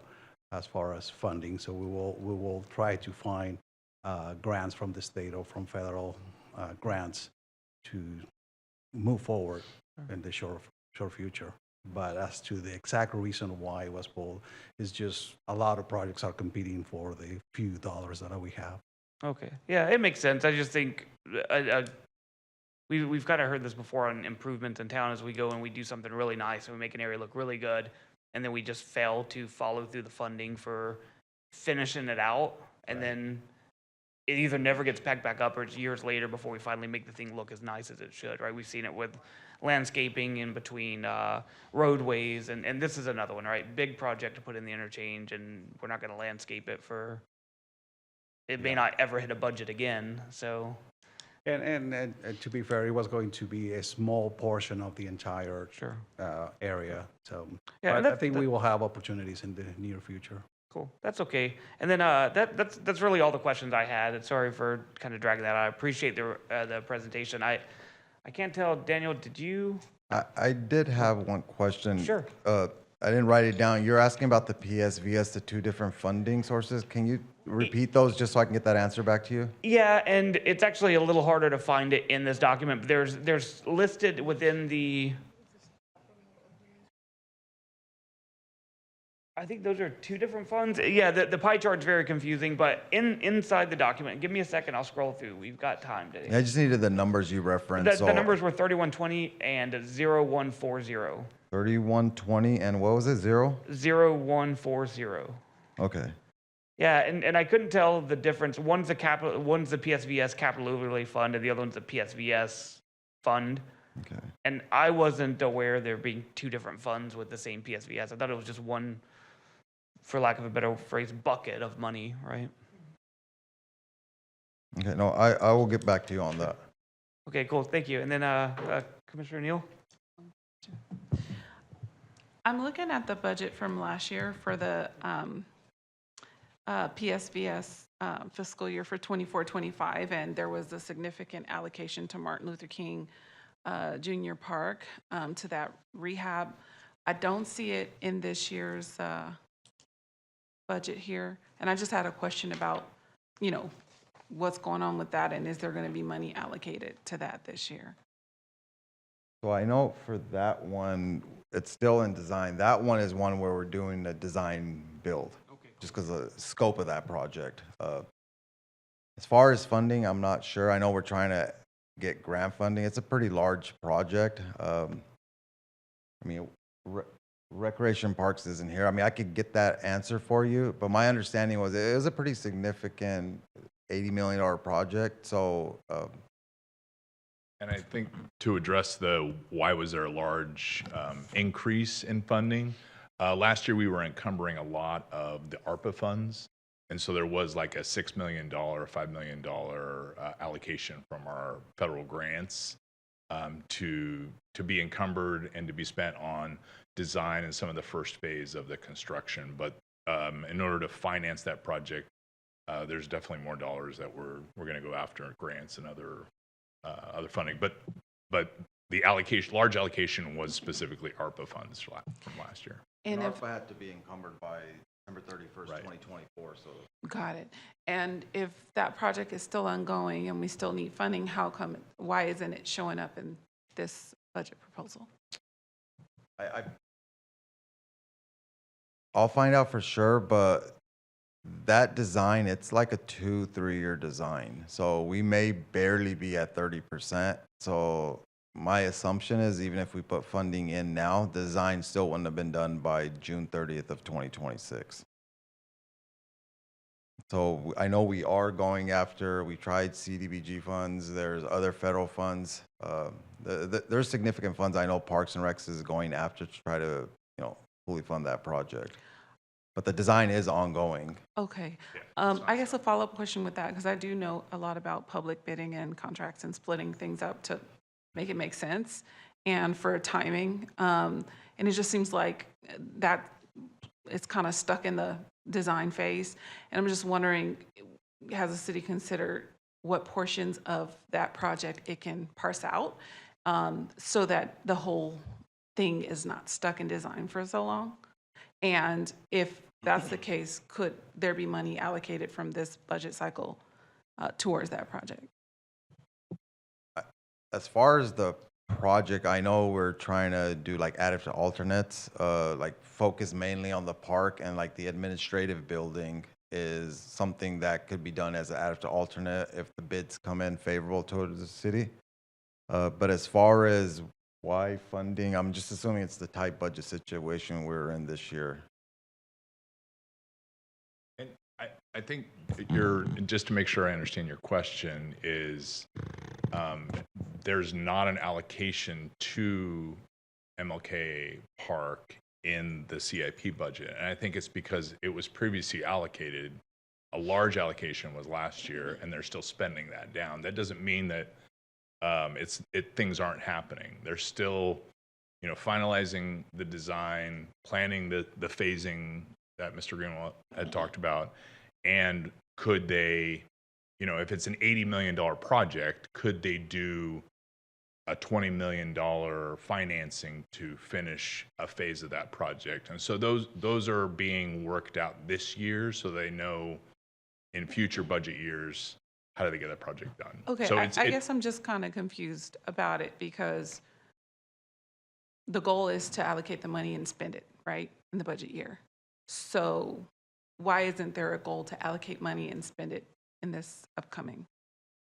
as far as funding. So we will try to find grants from the state or from federal grants to move forward in the short future. But as to the exact reason why it was pulled, it's just a lot of projects are competing for the few dollars that we have. Okay. Yeah, it makes sense. I just think we've kind of heard this before on improvements in town as we go and we do something really nice and we make an area look really good, and then we just fail to follow through the funding for finishing it out, and then it either never gets packed back up or it's years later before we finally make the thing look as nice as it should, right? We've seen it with landscaping in between roadways, and this is another one, right? Big project to put in the interchange, and we're not going to landscape it for, it may not ever hit a budget again, so. And to be fair, it was going to be a small portion of the entire area. So Yeah, but I think we will have opportunities in the near future. Cool, that's okay. And then that's really all the questions I had. And sorry for kind of dragging that out. I appreciate the presentation. I can't tell, Daniel, did you? I did have one question. Sure. I didn't write it down. You're asking about the PSVS, the two different funding sources. Can you repeat those just so I can get that answer back to you? Yeah, and it's actually a little harder to find it in this document. But there's listed within the. I think those are two different funds. Yeah, the pie chart's very confusing, but inside the document, give me a second, I'll scroll through. We've got time today. I just needed the numbers you referenced. The numbers were 3120 and 0140. 3120 and what was it? 0140. Okay. Yeah, and I couldn't tell the difference. One's the PSVS Capital Overlay Fund, and the other one's the PSVS Fund. Okay. And I wasn't aware there being two different funds with the same PSVS. I thought it was just one, for lack of a better phrase, bucket of money, right? Okay. No, I will get back to you on that. Okay, cool. Thank you. And then Commissioner Neal? I'm looking at the budget from last year for the PSVS fiscal year for 24-25, and there was a significant allocation to Martin Luther King Junior Park, to that rehab. I don't see it in this year's budget here, and I just had a question about, what's going on with that, and is there going to be money allocated to that this year? So I know for that one, it's still in design. That one is one where we're doing the design build, just because of the scope of that project. As far as funding, I'm not sure. I know we're trying to get grant funding. It's a pretty large project. Recreation Parks isn't here. I could get that answer for you, but my understanding was it was a pretty significant $80 million project. So And I think to address the why was there a large increase in funding, last year we were encumbering a lot of the ARPA funds. And so there was like a $6 million, $5 million allocation from our federal grants to be encumbered and to be spent on design and some of the first phase of the construction. But in order to finance that project, there's definitely more dollars that we're going to go after grants and other funding. But the large allocation was specifically ARPA funds from last year. And if, ARPA had to be encumbered by December 31st, 2024, so. got it. And if that project is still ongoing and we still need funding, why isn't it showing up in this budget proposal? I'll find out for sure, but that design, it's like a 2-3 year design. So we may barely be at 30%. So my assumption is even if we put funding in now, the design still wouldn't have been done by June 30th of 2026. So I know we are going after, we tried CDBG funds, there's other federal funds. There's significant funds I know Parks and Recs is going after to try to, fully fund that project. But the design is ongoing. Okay. I guess a follow-up question with that, because I do know a lot about public bidding and contracts and splitting things up to make it make sense and for timing. And it just seems like that it's kind of stuck in the design phase. And I'm just wondering, has the city considered what portions of that project it can parse out so that the whole thing is not stuck in design for so long? And if that's the case, could there be money allocated from this budget cycle towards that project? As far as the project, I know we're trying to do like additive alternates, like focus mainly on the park, and like the administrative building is something that could be done as an additive alternate if the bids come in favorable towards the city. But as far as why funding, I'm just assuming it's the tight budget situation we're in this year. And I think just to make sure I understand your question is, there's not an allocation to MLK Park in the CIP budget. And I think it's because it was previously allocated. A large allocation was last year, and they're still spending that down. That doesn't mean that things aren't happening. They're still, finalizing the design, planning the phasing that Mr. Greenwald had talked about. And could they, if it's an $80 million project, could they do a $20 million financing to finish a phase of that project? And so those are being worked out this year, so they know in future budget years how do they get that project done. Okay, so I guess I'm just kind of confused about it, because the goal is to allocate the money and spend it, right, in the budget year. So why isn't there a goal to allocate money and spend it in this upcoming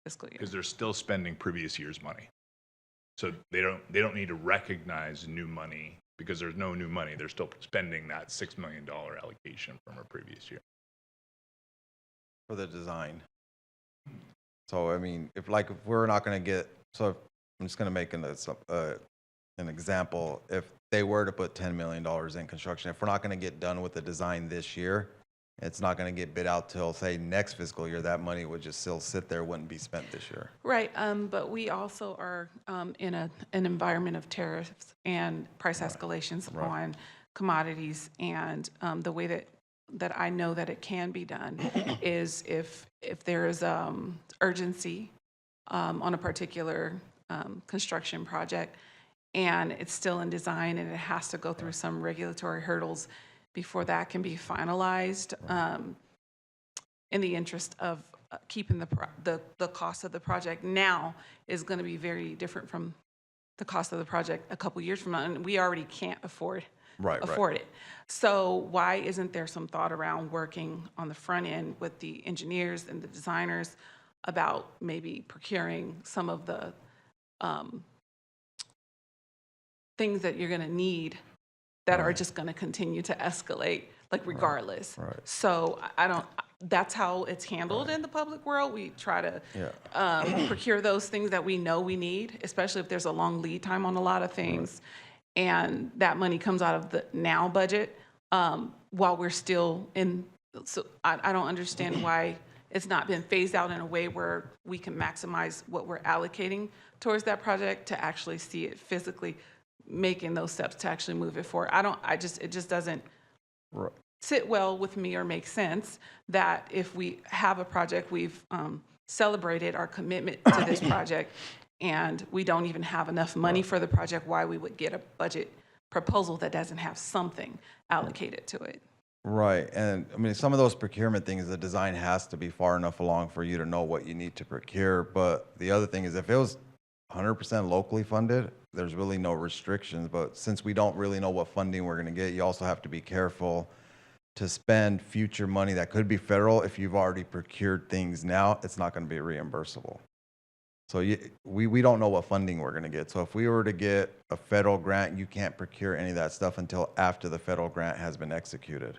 fiscal year? Because they're still spending previous year's money. So they don't need to recognize new money because there's no new money. They're still spending that $6 million allocation from a previous year. For the design. So, I mean, if we're not going to get, so I'm just going to make an example. If they were to put $10 million in construction, if we're not going to get done with the design this year, it's not going to get bid out till, say, next fiscal year. That money would just still sit there, wouldn't be spent this year. Right, but we also are in an environment of tariffs and price escalations on commodities, and the way that I know that it can be done is if there is urgency on a particular construction project and it's still in design and it has to go through some regulatory hurdles before that can be finalized, in the interest of keeping the cost of the project now is going to be very different from the cost of the project a couple years from now, and we already can't afford it. So why isn't there some thought around working on the front end with the engineers and the designers about maybe procuring some of the things that you're going to need that are just going to continue to escalate, like regardless. Right. So that's how it's handled in the public world. We try to procure those things that we know we need, especially if there's a long lead time on a lot of things. And that money comes out of the now budget while we're still in. So I don't understand why it's not been phased out in a way where we can maximize what we're allocating towards that project to actually see it physically making those steps to actually move it forward. It just doesn't sit well with me or make sense that if we have a project, we've celebrated our commitment to this project, and we don't even have enough money for the project, why we would get a budget proposal that doesn't have something allocated to it. Right, and I mean, some of those procurement things, the design has to be far enough along for you to know what you need to procure. But the other thing is, if it was 100% locally funded, there's really no restrictions. But since we don't really know what funding we're going to get, you also have to be careful to spend future money that could be federal. If you've already procured things now, it's not going to be reimbursable. So we don't know what funding we're going to get. So if we were to get a federal grant, you can't procure any of that stuff until after the federal grant has been executed.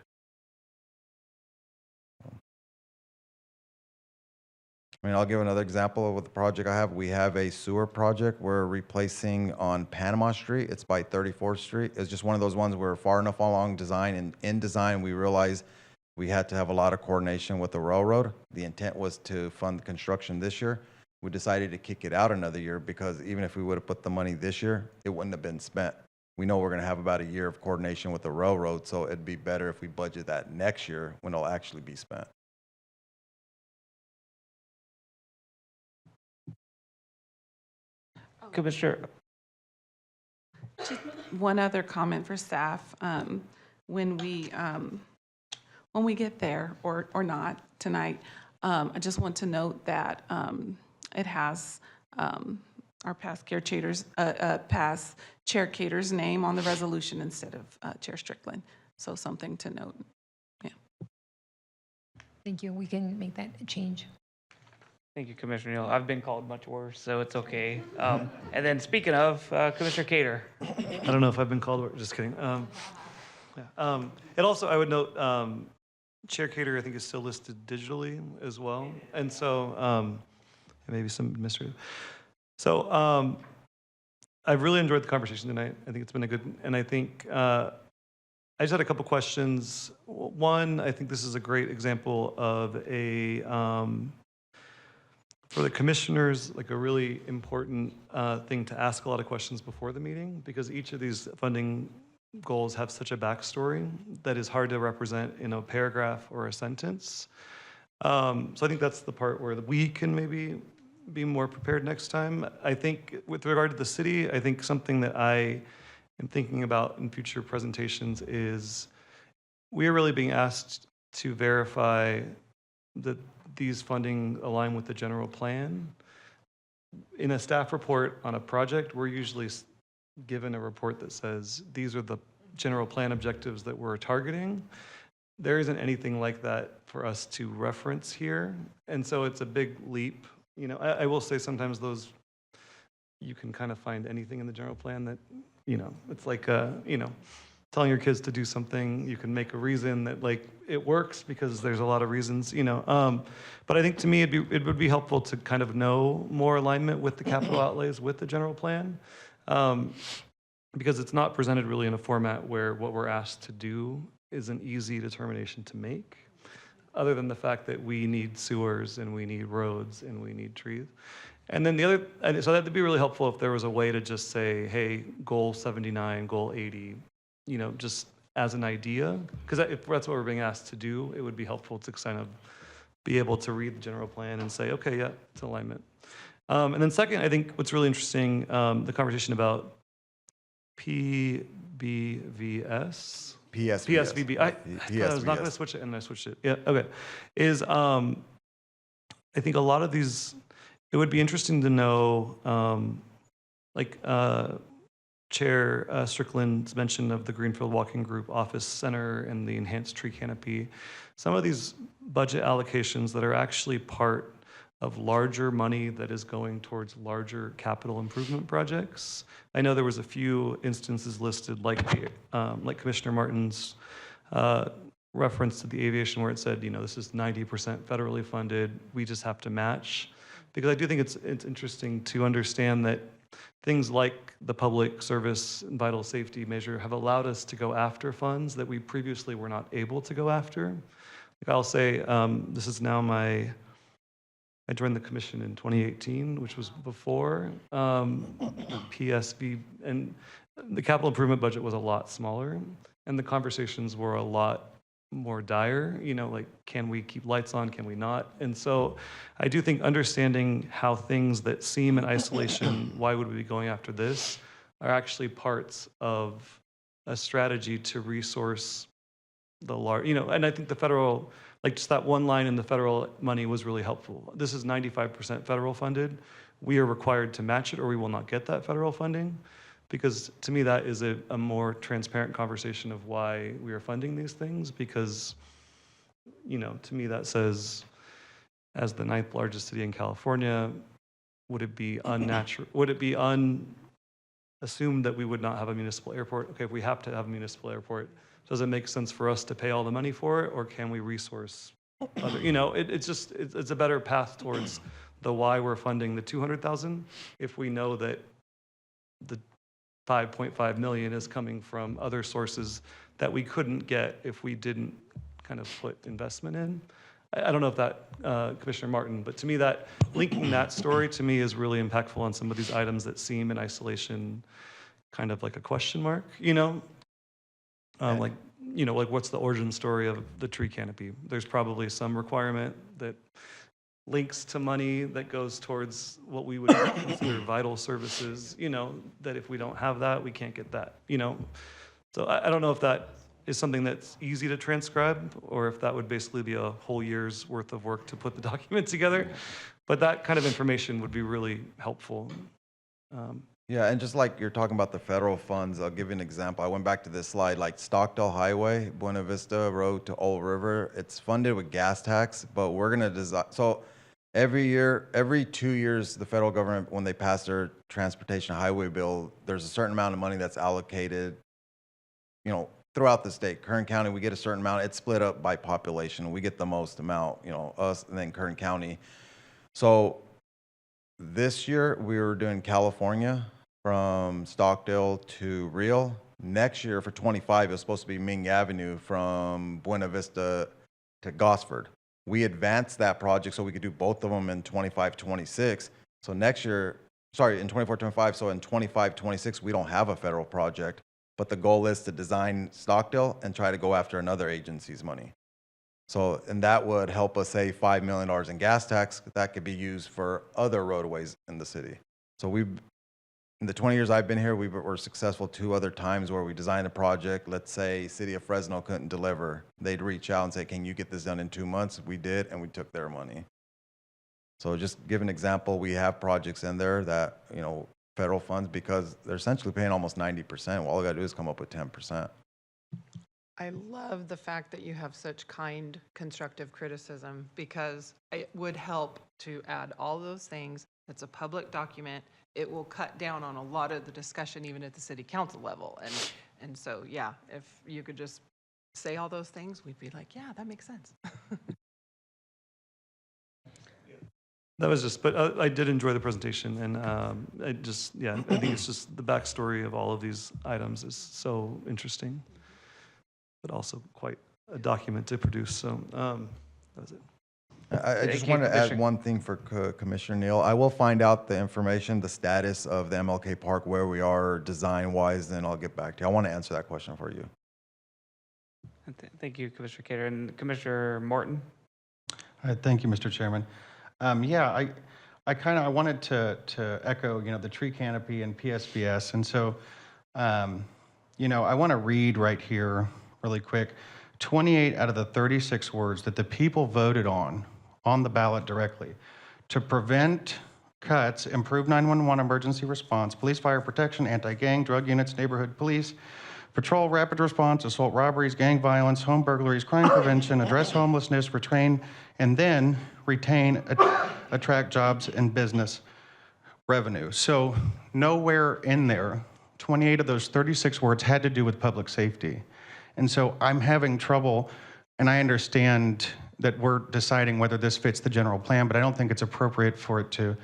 I mean, I'll give another example of the project I have. We have a sewer project we're replacing on Panama Street. It's by 34th Street. It's just one of those ones where far enough along design, and in design, we realized we had to have a lot of coordination with the railroad. The intent was to fund construction this year. We decided to kick it out another year because even if we would have put the money this year, it wouldn't have been spent. We know we're going to have about a year of coordination with the railroad, so it'd be better if we budget that next year when it'll actually be spent. Commissioner, Just one other comment for staff. When we get there or not tonight, I just want to note that it has our past Chair Cater's name on the resolution instead of Chair Strickland. So something to note. Yeah. Thank you. We can make that change. thank you, Commissioner Neal. I've been called much worse, so it's okay. And then speaking of, Commissioner Cater. I don't know if I've been called, just kidding. And also, I would note, Chair Cater, I think, is still listed digitally as well. And so, maybe some administrative. So, I've really enjoyed the conversation tonight. I think it's been a good, and I think, I just had a couple questions. One, I think this is a great example of for the commissioners, like a really important thing to ask a lot of questions before the meeting, because each of these funding goals have such a backstory that is hard to represent in a paragraph or a sentence. So I think that's the part where we can maybe be more prepared next time. I think with regard to the city, I think something that I am thinking about in future presentations is we are really being asked to verify that these funding align with the general plan. In a staff report on a project, we're usually given a report that says, these are the general plan objectives that we're targeting. There isn't anything like that for us to reference here. And so it's a big leap. You know, I will say sometimes those, you can kind of find anything in the general plan that, you know, it's like, you know, telling your kids to do something, you can make a reason that like it works because there's a lot of reasons, you know. But I think to me it would be helpful to kind of know more alignment with the capital outlays with the general plan, because it's not presented really in a format where what we're asked to do is an easy determination to make, other than the fact that we need sewers and we need roads and we need trees. And then the other, and so that'd be really helpful if there was a way to just say, hey, goal 79, goal 80, you know, just as an idea, because if that's what we're being asked to do, it would be helpful to kind of be able to read the general plan and say, okay, yeah, it's alignment. And then second, I think what's really interesting, the conversation about PBVS. PSVB. I thought I was not going to switch it, and I switched it. Yeah, okay. Is I think a lot of these, it would be interesting to know, like Chair Strickland's mention of the Greenfield Walking Group Office Center and the enhanced tree canopy. Some of these budget allocations that are actually part of larger money that is going towards larger capital improvement projects. I know there was a few instances listed, like Commissioner Martin's reference to the aviation where it said, this is 90% federally funded, we just have to match. Because I do think it's interesting to understand that things like the public service and vital safety measure have allowed us to go after funds that we previously were not able to go after. Like I'll say, this is now I joined the commission in 2018, which was before PSV, and the capital improvement budget was a lot smaller, and the conversations were a lot more dire, like, can we keep lights on, can we not? And so I do think understanding how things that seem in isolation, why would we be going after this, are actually parts of a strategy to resource the large, and I think the federal, like just that one line in the federal money was really helpful. This is 95% federal funded. We are required to match it or we will not get that federal funding. Because to me, that is a more transparent conversation of why we are funding these things. Because, to me, that says, as the 9th largest city in California, would it be unnatural? Would it be assumed that we would not have a municipal airport? Okay, if we have to have a municipal airport, does it make sense for us to pay all the money for it, or can we resource other? It's a better path towards the why we're funding the 200,000 if we know that the 5.5 million is coming from other sources that we couldn't get if we didn't kind of put investment in. I don't know if that, Commissioner Martin, but to me that linking that story to me is really impactful on some of these items that seem in isolation kind of like a question mark, like what's the origin story of the tree canopy? There's probably some requirement that links to money that goes towards what we would consider vital services, that if we don't have that, we can't get that, So I don't know if that is something that's easy to transcribe or if that would basically be a whole year's worth of work to put the document together. But that kind of information would be really helpful. Yeah, and just like you're talking about the federal funds, I'll give you an example. I went back to this slide, like Stockdale Highway, Buena Vista Road to Old River. It's funded with gas tax, but we're gonna design, so every 2 years, the federal government, when they pass their transportation highway bill, there's a certain amount of money that's allocated, throughout the state. Kern County, we get a certain amount. It's split up by population. We get the most amount, us and then Kern County. So this year, we were doing California from Stockdale to Real. Next year, for 25, it was supposed to be Ming Avenue from Buena Vista to Gosford. We advanced that project so we could do both of them in 25, 26. So next year, in 24, 25, so in 25, 26, we don't have a federal project, but the goal is to design Stockdale and try to go after another agency's money. So, and that would help us save $5 million in gas tax. That could be used for other roadways in the city. So in the 20 years I've been here, we were successful 2 other times where we designed a project. Let's say City of Fresno couldn't deliver. They'd reach out and say, can you get this done in 2 months? We did, and we took their money. So just give an example, we have projects in there that, federal funds, because they're essentially paying almost 90%. All we gotta do is come up with 10%. I love the fact that you have such kind, constructive criticism, because it would help to add all those things. It's a public document. It will cut down on a lot of the discussion, even at the city council level. And so, yeah, if you could just say all those things, we'd be like, yeah, that makes sense. That was just, but I did enjoy the presentation, and I think it's just the backstory of all of these items is so interesting, but also quite a document to produce. So that was it. I just want to add one thing for Commissioner Neal. I will find out the information, the status of the MLK Park, where we are design-wise, then I'll get back to you. I want to answer that question for you. Thank you, Commissioner Cater. And Commissioner Morton? Thank you, Mr. Chairman. I wanted to echo, the tree canopy and PSBS. And so, I want to read right here really quick, 28 out of the 36 words that the people voted on the ballot directly to prevent cuts, improve 911 emergency response, police fire protection, anti-gang, drug units, neighborhood police, patrol rapid response, assault robberies, gang violence, home burglaries, crime prevention, address homelessness, retrain, and then retain, attract jobs and business revenue. So nowhere in there, 28 of those 36 words had to do with public safety. And so I'm having trouble and I understand that we're deciding whether this fits the general plan, but I don't think it's appropriate for it to,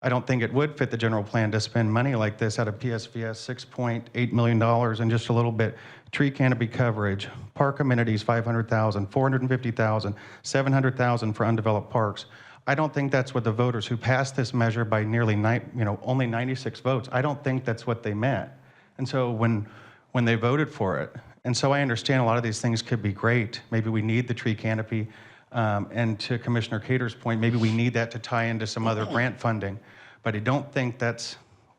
I don't think it would fit the general plan to spend money like this out of PSVS, $6.8 million and just a little bit. Tree canopy coverage, park amenities, $500,000, $450,000, $700,000 for undeveloped parks. I don't think that's what the voters who passed this measure by nearly only 96 votes, I don't think that's what they meant. And so when they voted for it, and so I understand a lot of these things could be great. Maybe we need the tree canopy. And to Commissioner Cater's point, maybe we need that to tie into some other grant funding. But I don't think that's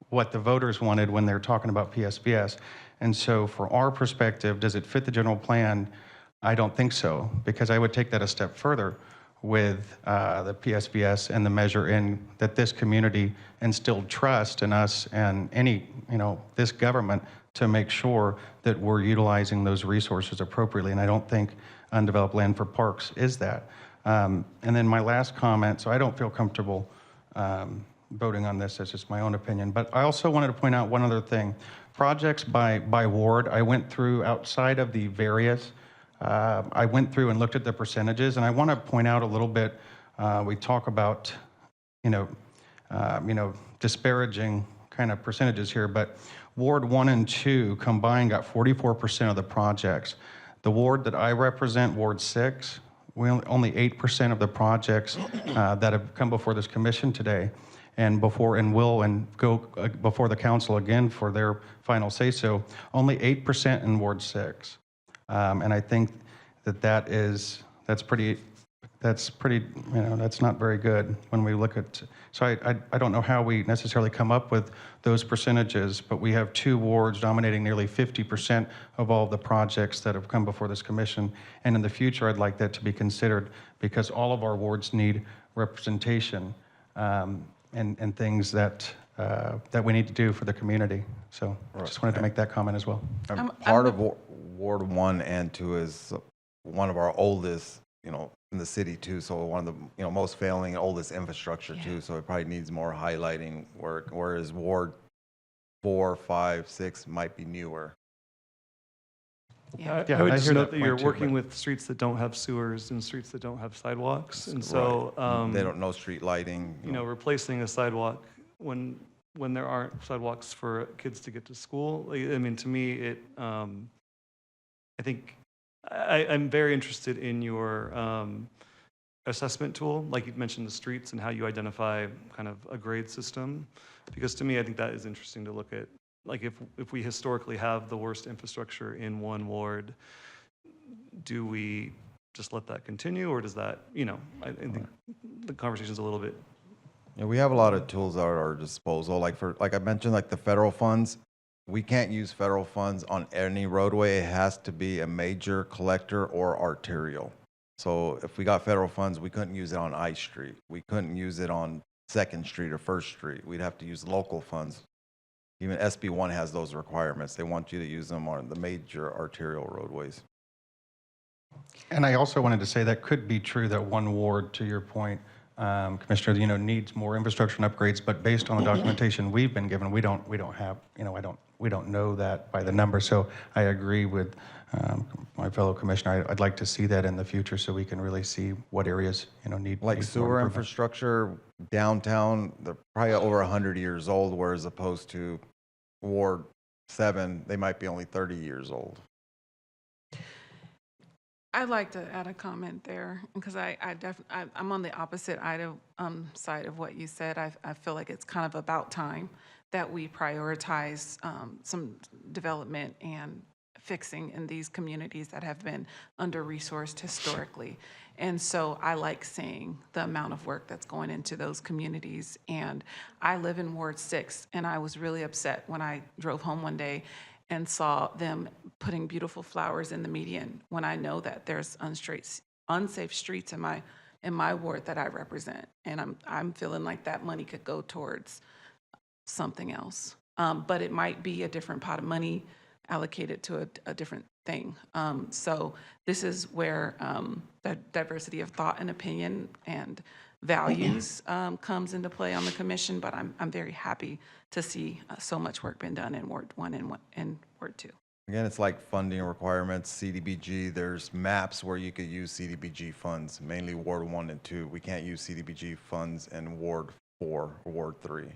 what the voters wanted when they're talking about PSVS. And so for our perspective, does it fit the general plan? I don't think so, because I would take that a step further with the PSVS and the measure in that this community instilled trust in us and this government to make sure that we're utilizing those resources appropriately. And I don't think undeveloped land for parks is that. And then my last comment, so I don't feel comfortable voting on this, that's just my own opinion. But I also wanted to point out one other thing. Projects by ward, I went through outside of the various, I went through and looked at the percentages, and I want to point out a little bit, we talk about, disparaging kind of percentages here, but Ward 1 and 2 combined got 44% of the projects. The ward that I represent, Ward 6, only 8% of the projects that have come before this commission today and will go before the council again for their final say-so, only 8% in Ward 6. And I think that's pretty, that's not very good when we look at, so I don't know how we necessarily come up with those percentages, but we have 2 wards dominating nearly 50% of all the projects that have come before this commission. And in the future, I'd like that to be considered because all of our wards need representation and things that we need to do for the community. So I just wanted to make that comment as well. Part of Ward 1 and 2 is one of our oldest, in the city too, so one of the most failing oldest infrastructure too, so it probably needs more highlighting work, whereas Ward 4, 5, 6 might be newer. Yeah. I would I just hear note that that you're point too, working but- with streets that don't have sewers and streets that don't have sidewalks. And Right. so, They don't know street lighting. replacing a sidewalk when there aren't sidewalks for kids to get to school, I mean, to me, it, I think, I'm very interested in your assessment tool, like you mentioned the streets and how you identify kind of a grade system, because to me, I think that is interesting to look at. Like if we historically have the worst infrastructure in one ward, do we just let that continue, or does that, I think the conversation's a little bit. Yeah, we have a lot of tools at our disposal. Like I mentioned, like the federal funds, we can't use federal funds on any roadway. It has to be a major collector or arterial. So if we got federal funds, we couldn't use it on I Street. We couldn't use it on 2nd Street or 1st Street. We'd have to use local funds. Even SB1 has those requirements. They want you to use them on the major arterial roadways. And I also wanted to say that could be true that one ward, to your point, Commissioner, needs more infrastructure and upgrades, but based on the documentation we've been given, we don't have, we don't know that by the number. So I agree with my fellow commissioner. I'd like to see that in the future so we can really see what areas, need. Like need sewer more improvement. infrastructure downtown, they're probably over 100 years old, whereas opposed to Ward 7, they might be only 30 years old. I'd like to add a comment there because I'm on the opposite side of what you said. I feel like it's kind of about time that we prioritize some development and fixing in these communities that have been under-resourced historically. And so I like seeing the amount of work that's going into those communities. And I live in Ward 6, and I was really upset when I drove home one day and saw them putting beautiful flowers in the median when I know that there's unsafe streets in my ward that I represent. And I'm feeling like that money could go towards something else. But it might be a different pot of money allocated to a different thing. So this is where the diversity of thought and opinion and values comes into play on the commission, but I'm very happy to see so much work been done in Ward 1 and Ward 2. Again, it's like funding requirements, CDBG, there's maps where you could use CDBG funds, mainly Ward 1 and 2. We can't use CDBG funds in Ward 4 or Ward 3.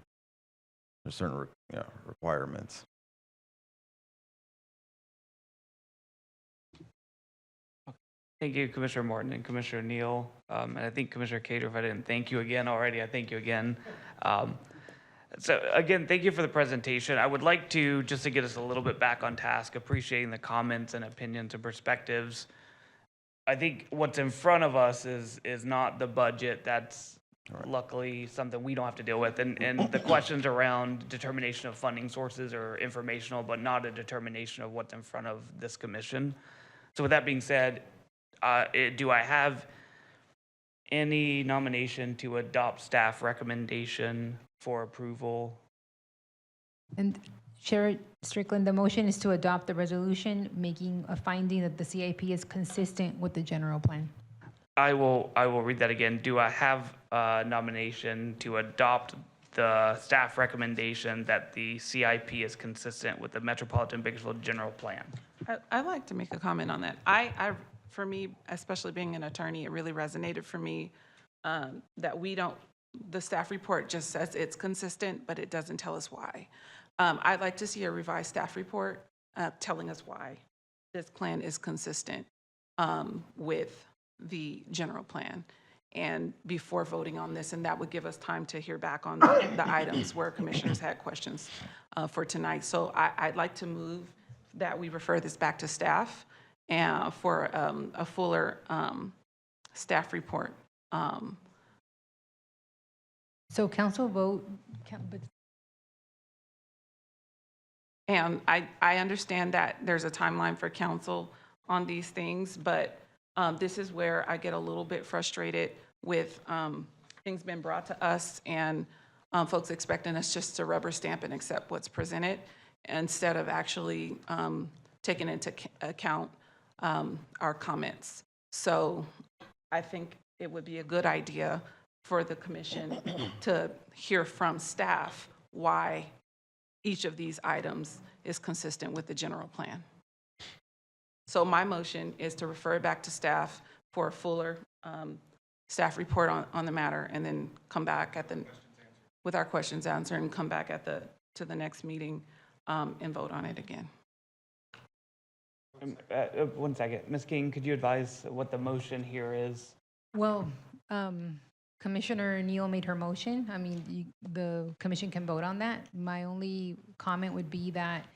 There's certain requirements. Thank you, Commissioner Morton and Commissioner Neal. And I think Commissioner Cater, if I didn't thank you again already, I thank you again. So again, thank you for the presentation. I would like to, just to get us a little bit back on task, appreciating the comments and opinions and perspectives. I think what's in front of us is not the budget. That's luckily something we don't have to deal with. And the questions around determination of funding sources are informational, but not a determination of what's in front of this commission. So with that being said, do I have any nomination to adopt staff recommendation for approval? And Chair Strickland, the motion is to adopt the resolution making a finding that the CIP is consistent with the general plan. I will read that again. Do I have a nomination to adopt the staff recommendation that the CIP is consistent with the Metropolitan Bakersfield General Plan? I'd like to make a comment on that. For me, especially being an attorney, it really resonated for me that the staff report just says it's consistent, but it doesn't tell us why. I'd like to see a revised staff report telling us why this plan is consistent with the general plan, and before voting on this, and that would give us time to hear back on the items where commissioners had questions for tonight. So I'd like to move that we refer this back to staff and for a fuller staff report. So council vote, but And I understand that there's a timeline for council on these things, but this is where I get a little bit frustrated with things being brought to us and folks expecting us just to rubber stamp and accept what's presented instead of actually taking into account our comments. So I think it would be a good idea for the commission to hear from staff why each of these items is consistent with the general plan. So my motion is to refer it back to staff for a fuller staff report on the matter, and then come back with our questions answered, and come back to the next meeting and vote on it again. 1 second. Ms. King, could you advise what the motion here is? well, Commissioner Neal made her motion. I mean, the commission can vote on that. My only comment would be that,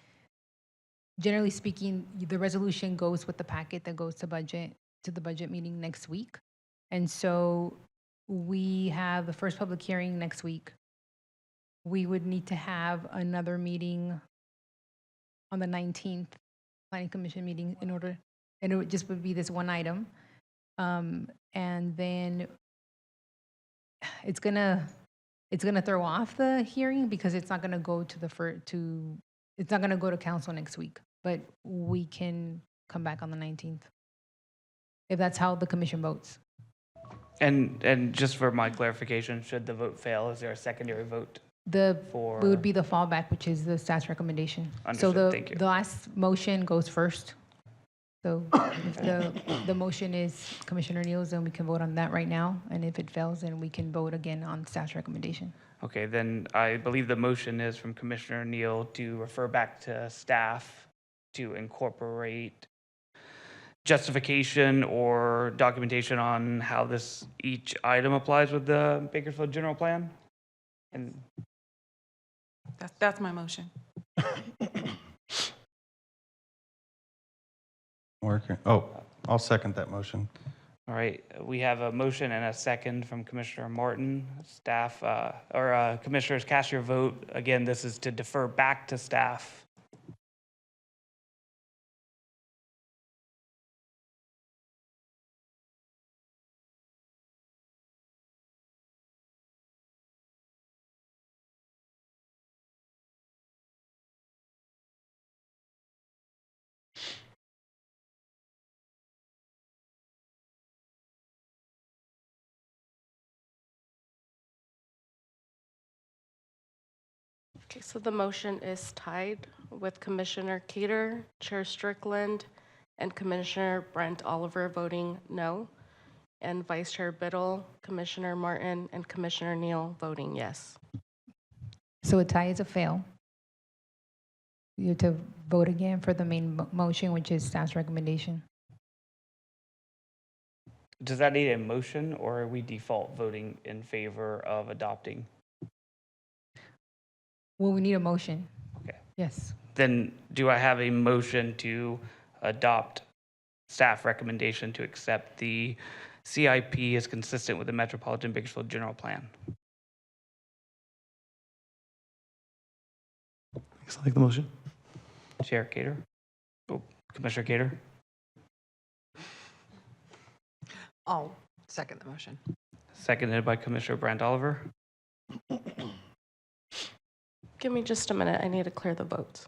generally speaking, the resolution goes with the packet that goes to the budget meeting next week. And so we have the first public hearing next week. We would need to have another meeting on the 19th, planning commission meeting, and it just would be this one item. And then it's gonna throw off the hearing because it's not gonna go it's not gonna go to council next week, but we can come back on the 19th if that's how the commission votes. And just for my clarification, should the vote fail, is there a secondary vote? It would be the fallback, which is the staff's recommendation. Understood. So Thank you. the last motion goes first. So if the motion is Commissioner Neal's, then we can vote on that right now. And if it fails, then we can vote again on staff's recommendation. Okay, then I believe the motion is from Commissioner Neal to refer back to staff to incorporate justification or documentation on how each item applies with the Bakersfield General Plan. And That's my motion. Working. Oh, I'll second that motion. all right, we have a motion and a second from Commissioner Martin. Staff, commissioners, cast your vote. Again, this is to defer back to staff. Okay, so the motion is tied with Commissioner Cater, Chair Strickland, and Commissioner Brent Oliver voting no, and Vice Chair Biddle, Commissioner Martin, and Commissioner Neal voting yes. So a tie is a fail. You have to vote again for the main motion, which is staff's recommendation. Does that need a motion, or are we default voting in favor of adopting? Well, we need a motion. Okay. Yes. Then do I have a motion to adopt staff recommendation to accept the CIP as consistent with the Metropolitan Bakersfield General Plan? Looks like the motion. Chair Cater? Oh, Commissioner Cater? I'll second the motion. Seconded by Commissioner Brent Oliver. Give me just a minute, I need to clear the votes.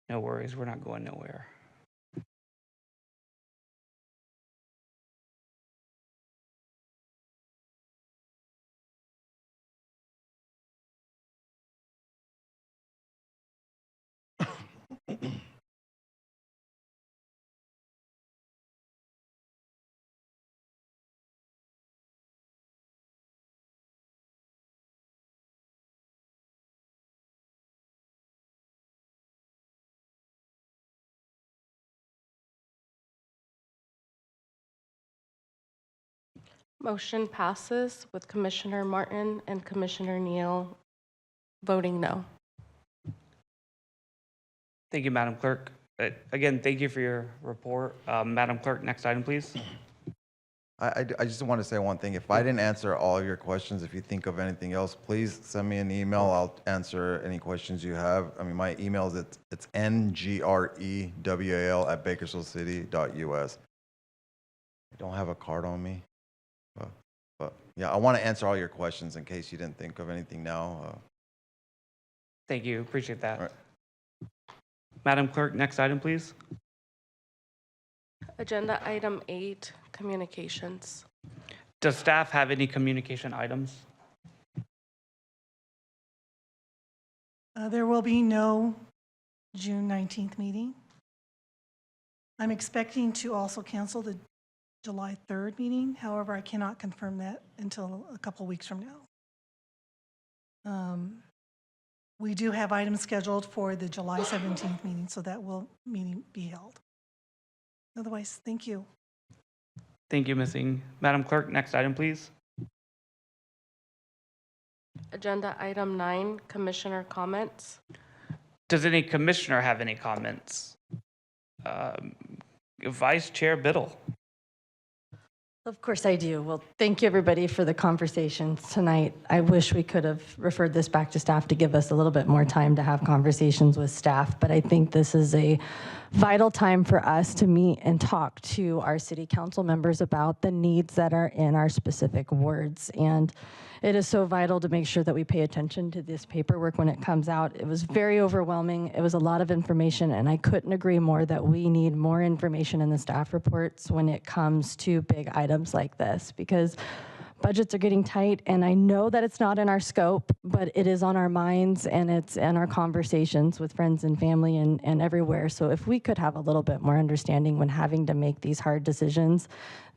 No worries, we're not going nowhere. Motion passes with Commissioner Martin and Commissioner Neal voting no. Thank you, Madam Clerk. Again, thank you for your report. Madam Clerk, next item, please. I just want to say one thing. If I didn't answer all of your questions, if you think of anything else, please send me an email. I'll answer any questions you have. I mean, my email is it's ngrewal@bakersfieldcity.us. I don't have a card on me, but yeah, I want to answer all your questions in case you didn't think of anything now. Thank you, appreciate that. All right. Madam Clerk, next item, please. Agenda item 8, communications. Does staff have any communication items? There will be no June 19th meeting. I'm expecting to also cancel the July 3rd meeting. However, I cannot confirm that until a couple weeks from now. We do have items scheduled for the July 17th meeting, so that meeting be held. Otherwise, thank you. Thank you, Ms. Ng. Madam Clerk, next item, please. Agenda item 9, commissioner comments. Does any commissioner have any comments? Vice Chair Biddle. Of course I do. Well, thank you everybody for the conversations tonight. I wish we could have referred this back to staff to give us a little bit more time to have conversations with staff, but I think this is a vital time for us to meet and talk to our city council members about the needs that are in our specific wards. And it is so vital to make sure that we pay attention to this paperwork when it comes out. It was very overwhelming. It was a lot of information, and I couldn't agree more that we need more information in the staff reports when it comes to big items like this, because budgets are getting tight, and I know that it's not in our scope, but it is on our minds, and it's in our conversations with friends and family and everywhere. So if we could have a little bit more understanding when having to make these hard decisions,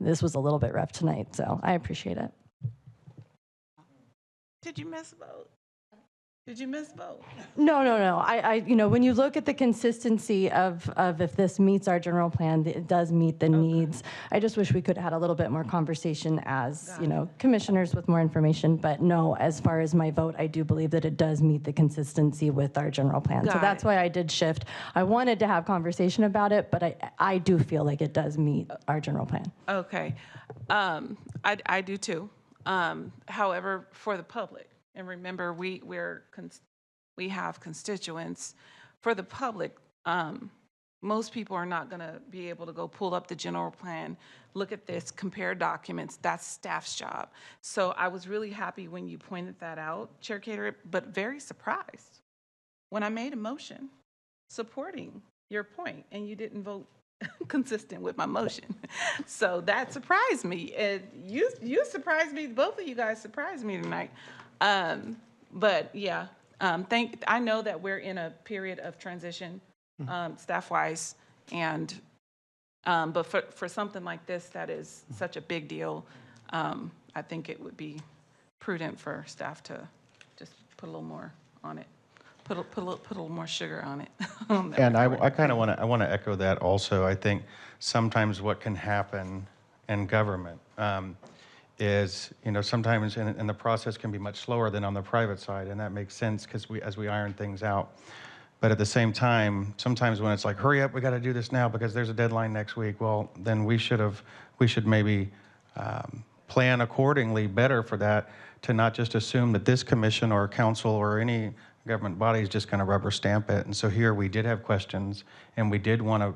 this was a little bit rough tonight, so I appreciate it. Did you miss vote? Did you miss vote? No. When you look at the consistency of if this meets our general plan, it does meet the needs. I just wish we could have had a little bit more conversation as, commissioners with more information. But no, as far as my vote, I do believe that it does meet the consistency with our general plan. So that's why I did shift. I wanted to have conversation about it, but I do feel like it does meet our general plan. Okay. I do too. However, for the public, and remember, we have constituents. For the public, most people are not going to be able to go pull up the general plan, look at this, compare documents. That's staff's job. So I was really happy when you pointed that out, Chair Cater, but very surprised when I made a motion supporting your point and you didn't vote consistent with my motion. So that surprised me. And you surprised me. Both of you guys surprised me tonight. But yeah, I know that we're in a period of transition, staff-wise, and, but for something like this that is such a big deal, I think it would be prudent for staff to just put a little more on it, put a little more sugar on it. on that And report. I kind of want to echo that also. I think sometimes what can happen in government is, sometimes in the process can be much slower than on the private side, and that makes sense because as we iron things out. But at the same time, sometimes when it's like, hurry up, we got to do this now because there's a deadline next week. Well, then we should maybe plan accordingly better for that, to not just assume that this commission or council or any government body is just going to rubber stamp it. And so here we did have questions, and we did want to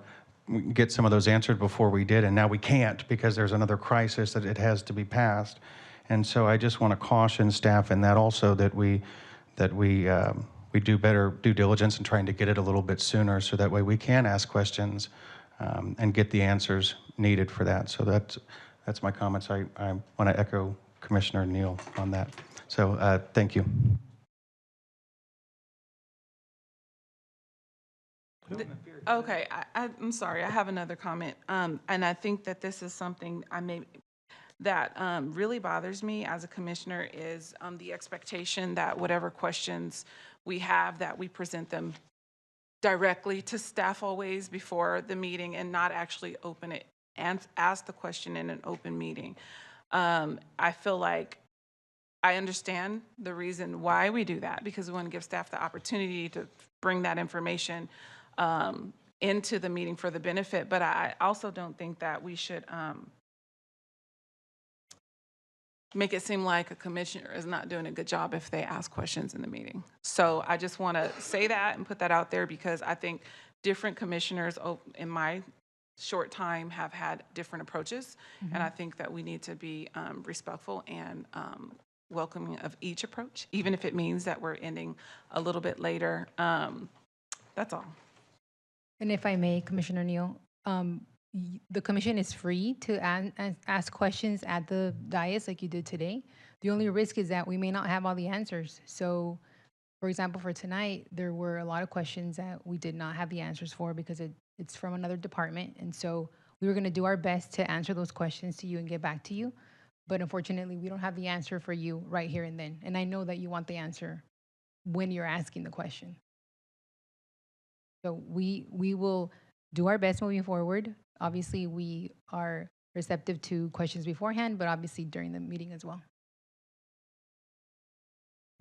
get some of those answered before we did, and now we can't because there's another crisis that it has to be passed. And so I just want to caution staff in that also, that we do better due diligence in trying to get it a little bit sooner, so that way we can ask questions and get the answers needed for that. So that's my comments. I want to echo Commissioner Neal on that. So thank you. Okay, I'm sorry, I have another comment. And I think that this is something that really bothers me as a commissioner is the expectation that whatever questions we have, that we present them directly to staff always before the meeting, and not actually open it and ask the question in an open meeting. I feel like I understand the reason why we do that, because we want to give staff the opportunity to bring that information into the meeting for the benefit. But I also don't think that we should make it seem like a commissioner is not doing a good job if they ask questions in the meeting. So I just want to say that and put that out there, because I think different commissioners in my short time have had different approaches. And I think that we need to be respectful and welcoming of each approach, even if it means that we're ending a little bit later. That's all. And if I may, Commissioner Neal, the commission is free to ask questions at the dais like you did today. The only risk is that we may not have all the answers. So, for example, for tonight, there were a lot of questions that we did not have the answers for because it's from another department. And so we were going to do our best to answer those questions to you and get back to you. But unfortunately, we don't have the answer for you right here and then. And I know that you want the answer when you're asking the question. So we will do our best moving forward. Obviously, we are receptive to questions beforehand, but obviously during the meeting as well.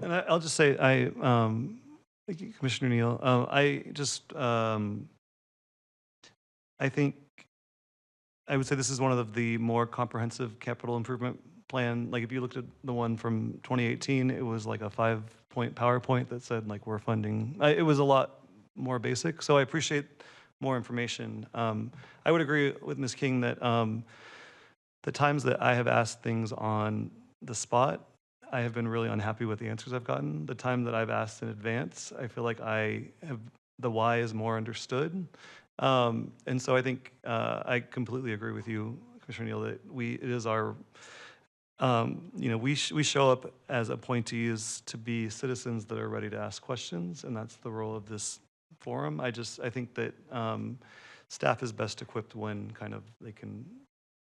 And I'll just say, thank you, Commissioner Neal. I think I would say this is one of the more comprehensive capital improvement plan. Like if you looked at the one from 2018, it was like a 5-point PowerPoint that said like we're funding. It was a lot more basic. So I appreciate more information. I would agree with Ms. King that the times that I have asked things on the spot, I have been really unhappy with the answers I've gotten. The time that I've asked in advance, I feel like the why is more understood. And so I think I completely agree with you, Commissioner Neal, that it is our, we show up as appointees to be citizens that are ready to ask questions, and that's the role of this forum. I think that staff is best equipped when kind of they can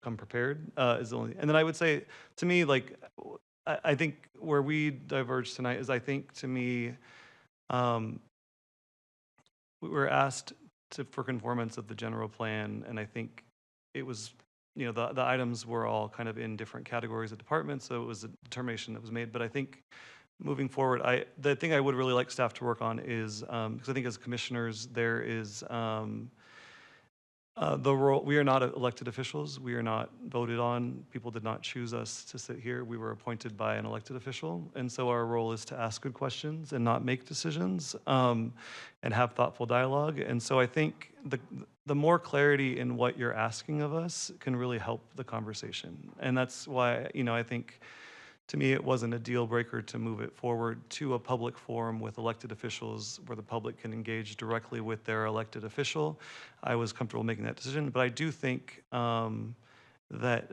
come prepared is the only. And then I would say, to me, like I think where we diverge tonight is, I think to me, we were asked for conformance of the general plan, and I think it was, the items were all kind of in different categories of departments, so it was a determination that was made. But I think moving forward, the thing I would really like staff to work on is, because I think as commissioners, there is the role, we are not elected officials. We are not voted on. People did not choose us to sit here. We were appointed by an elected official. And so our role is to ask good questions and not make decisions and have thoughtful dialogue. And so I think the more clarity in what you're asking of us can really help the conversation. And that's why, I think, to me, it wasn't a deal breaker to move it forward to a public forum with elected officials where the public can engage directly with their elected official. I was comfortable making that decision, but I do think that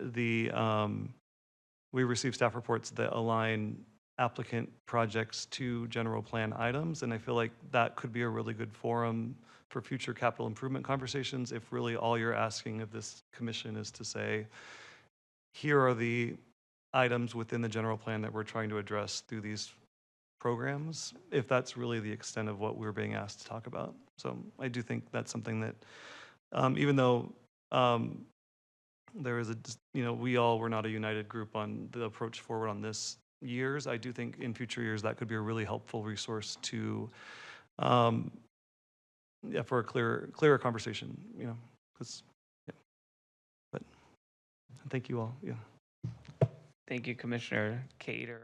we receive staff reports that align applicant projects to general plan items. And I feel like that could be a really good forum for future capital improvement conversations if really all you're asking of this commission is to say, here are the items within the general plan that we're trying to address through these programs, if that's really the extent of what we're being asked to talk about. So I do think that's something that, even though there is we all were not a united group on the approach forward on this years, I do think in future years that could be a really helpful resource to, for a clearer conversation, because, but thank you all, Thank you, Commissioner Cater.